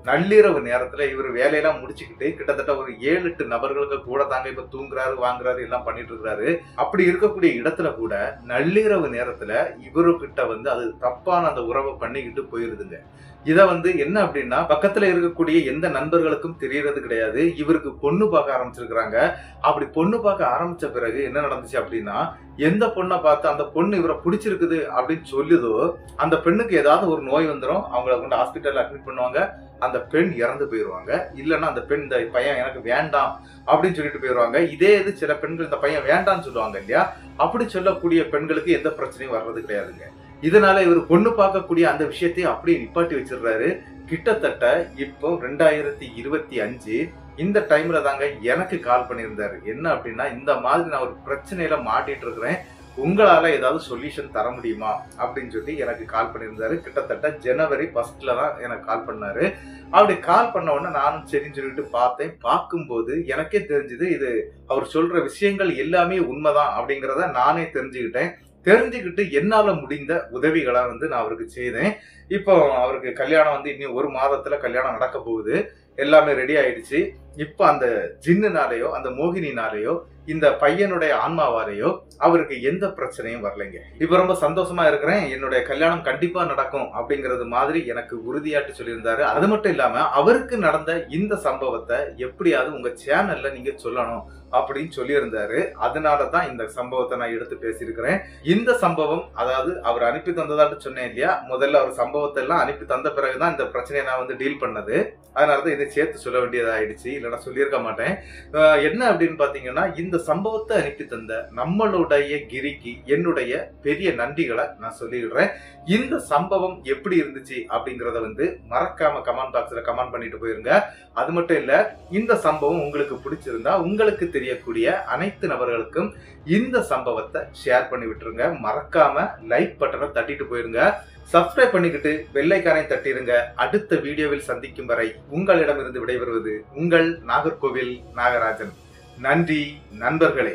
நள்ளிரவு நேரத்துல இவர் வேலையெல்லாம் முடிச்சுக்கிட்டு கிட்டத்தட்ட ஒரு 7-8 நபர்களுக்கு கூட தாங்க இப்ப தூங்குறாரு, வாங்குறாரு, எல்லாம் பண்ணிட்டு இருக்கிறாரு. அப்படி இருக்கக்கூடிய இடத்துல கூட நள்ளிரவு நேரத்துல இவருக்கிட்ட வந்து அது தப்பான அந்த உறவை பண்ணிக்கிட்டு போயிருதுங்க. இத வந்து என்ன அப்படின்னா, பக்கத்துல இருக்கக்கூடிய எந்த நண்பர்களுக்கும் தெரியறது கிடையாது. இவருக்கு பொண்ணு பார்க்க ஆரம்பிச்சிருக்கிறாங்க. அப்படி பொண்ணு பார்க்க ஆரம்பிச்ச பிறகு என்ன நடந்துச்சு அப்படின்னா, எந்த பொண்ணை பார்த்து அந்த பொண்ணு இவரை பிடிச்சிருக்குது அப்படின்னு சொல்லுதோ அந்த பெண்ணுக்கு ஏதாவது ஒரு நோய் வந்துடும். அவங்கள கொண்டு ஹாஸ்பிட்டல் அட்மிட் பண்ணுவாங்க. அந்த பெண் இறந்து போயிடுவாங்க. இல்லைன்னா அந்த பெண் இந்த பையன் எனக்கு வேண்டாம் அப்படின்னு சொல்லிட்டு போயிடுவாங்க. இதே இது சில பெண்கள் இந்த பையன் வேண்டாம்னு சொல்லுவாங்க இல்லையா, அப்படி சொல்லக்கூடிய பெண்களுக்கு எந்த பிரச்சனையும் வர்றது கிடையாதுங்க. இதனால இவர் பொண்ணு பார்க்கக்கூடிய அந்த விஷயத்தையும் அப்படியே நிப்பாட்டி வச்சிடுறாரு. கிட்டத்தட்ட இப்போ 2025 இந்த டைம்ல தாங்க எனக்கு கால் பண்ணியிருந்தாரு. என்ன அப்படின்னா, இந்த மாதிரி நான் ஒரு பிரச்சனையில மாட்டிட்டு இருக்கிறேன், உங்களால ஏதாவது சொல்யூஷன் தர முடியுமா அப்படின்னு சொல்லி எனக்கு கால் பண்ணியிருந்தாரு. கிட்டத்தட்ட ஜனவரி 1 தான் எனக்கு கால் பண்ணாரு. அப்படி கால் பண்ண உடனே நானும் சரின்னு சொல்லிட்டு பார்த்தேன். பார்க்கும்போது எனக்கே தெரிஞ்சது இது அவர் சொல்ற விஷயங்கள் எல்லாமே உண்மைதான் அப்படிங்கிறத நானே தெரிஞ்சுக்கிட்டு என்னால முடிந்த உதவிகளை வந்து நான் அவருக்கு செய்தேன். இப்போ அவருக்கு கல்யாணம் வந்து இன்னும் 1 மாதத்துல கல்யாணம் நடக்க போகுது. எல்லாமே ரெடி ஆயிடுச்சு. இப்ப அந்த ஜின்னுனாலேயோ அந்த மோகினினாலேயோ இந்த பையனுடைய ஆன்மாவாலேயோ அவருக்கு எந்த பிரச்சனையும் வரலைங்க. இப்ப ரொம்ப சந்தோஷமா இருக்கிறேன், என்னுடைய கல்யாணம் கண்டிப்பா நடக்கும் அப்படிங்கறது மாதிரி எனக்கு உறுதியாட்டு சொல்லியிருந்தாரு. அது மட்டும் இல்லாம அவருக்கு நடந்த இந்த சம்பவத்தை எப்படியாவது உங்க சேனல்ல நீங்க சொல்லணும் அப்படின்னு சொல்லியிருந்தாரு. அதனாலதான் இந்த சம்பவத்தை நான் எடுத்து பேசியிருக்கிறேன். இந்த சம்பவம், அதாவது அவர் அனுப்பி தந்ததாட்டு சொன்னேன் இல்லையா, முதல்ல அவர் சம்பவத்தை எல்லாம் அனுப்பி தந்த பிறகுதான் இந்த பிரச்சனையை நான் வந்து டீல் பண்ணது. அதனாலதான் இதை சேர்த்து சொல்ல வேண்டியதாயிடுச்சு, இல்லைன்னா சொல்லியிருக்க மாட்டேன். என்ன அப்படின்னு பாத்தீங்கன்னா, இந்த சம்பவத்தை அனுப்பி தந்த நம்மளுடைய கிரிக்கு என்னுடைய பெரிய நன்றிகளை நான் சொல்லிடுறேன். இந்த சம்பவம் எப்படி இருந்துச்சு அப்படிங்கறத வந்து மறக்காம கமெண்ட் பாக்ஸ்ல கமெண்ட் பண்ணிட்டு போயிருங்க. அது மட்டும் இல்ல, இந்த சம்பவம் உங்களுக்கு பிடிச்சிருந்தா உங்களுக்கு தெரியக்கூடிய அனைத்து நபர்களுக்கும் இந்த சம்பவத்தை ஷேர் பண்ணி விட்டுருங்க. மறக்காம லைக் பட்டனை தட்டிட்டு போயிருங்க. சப்ஸ்கிரைப் பண்ணிக்கிட்டு பெல் ஐகானை தட்டிருங்க. அடுத்த வீடியோவில் சந்திக்கும் வரை உங்களிடமிருந்து விடைபெறுவது உங்கள் நாகர்கோவில் நாகராஜன். நன்றி நண்பர்களே.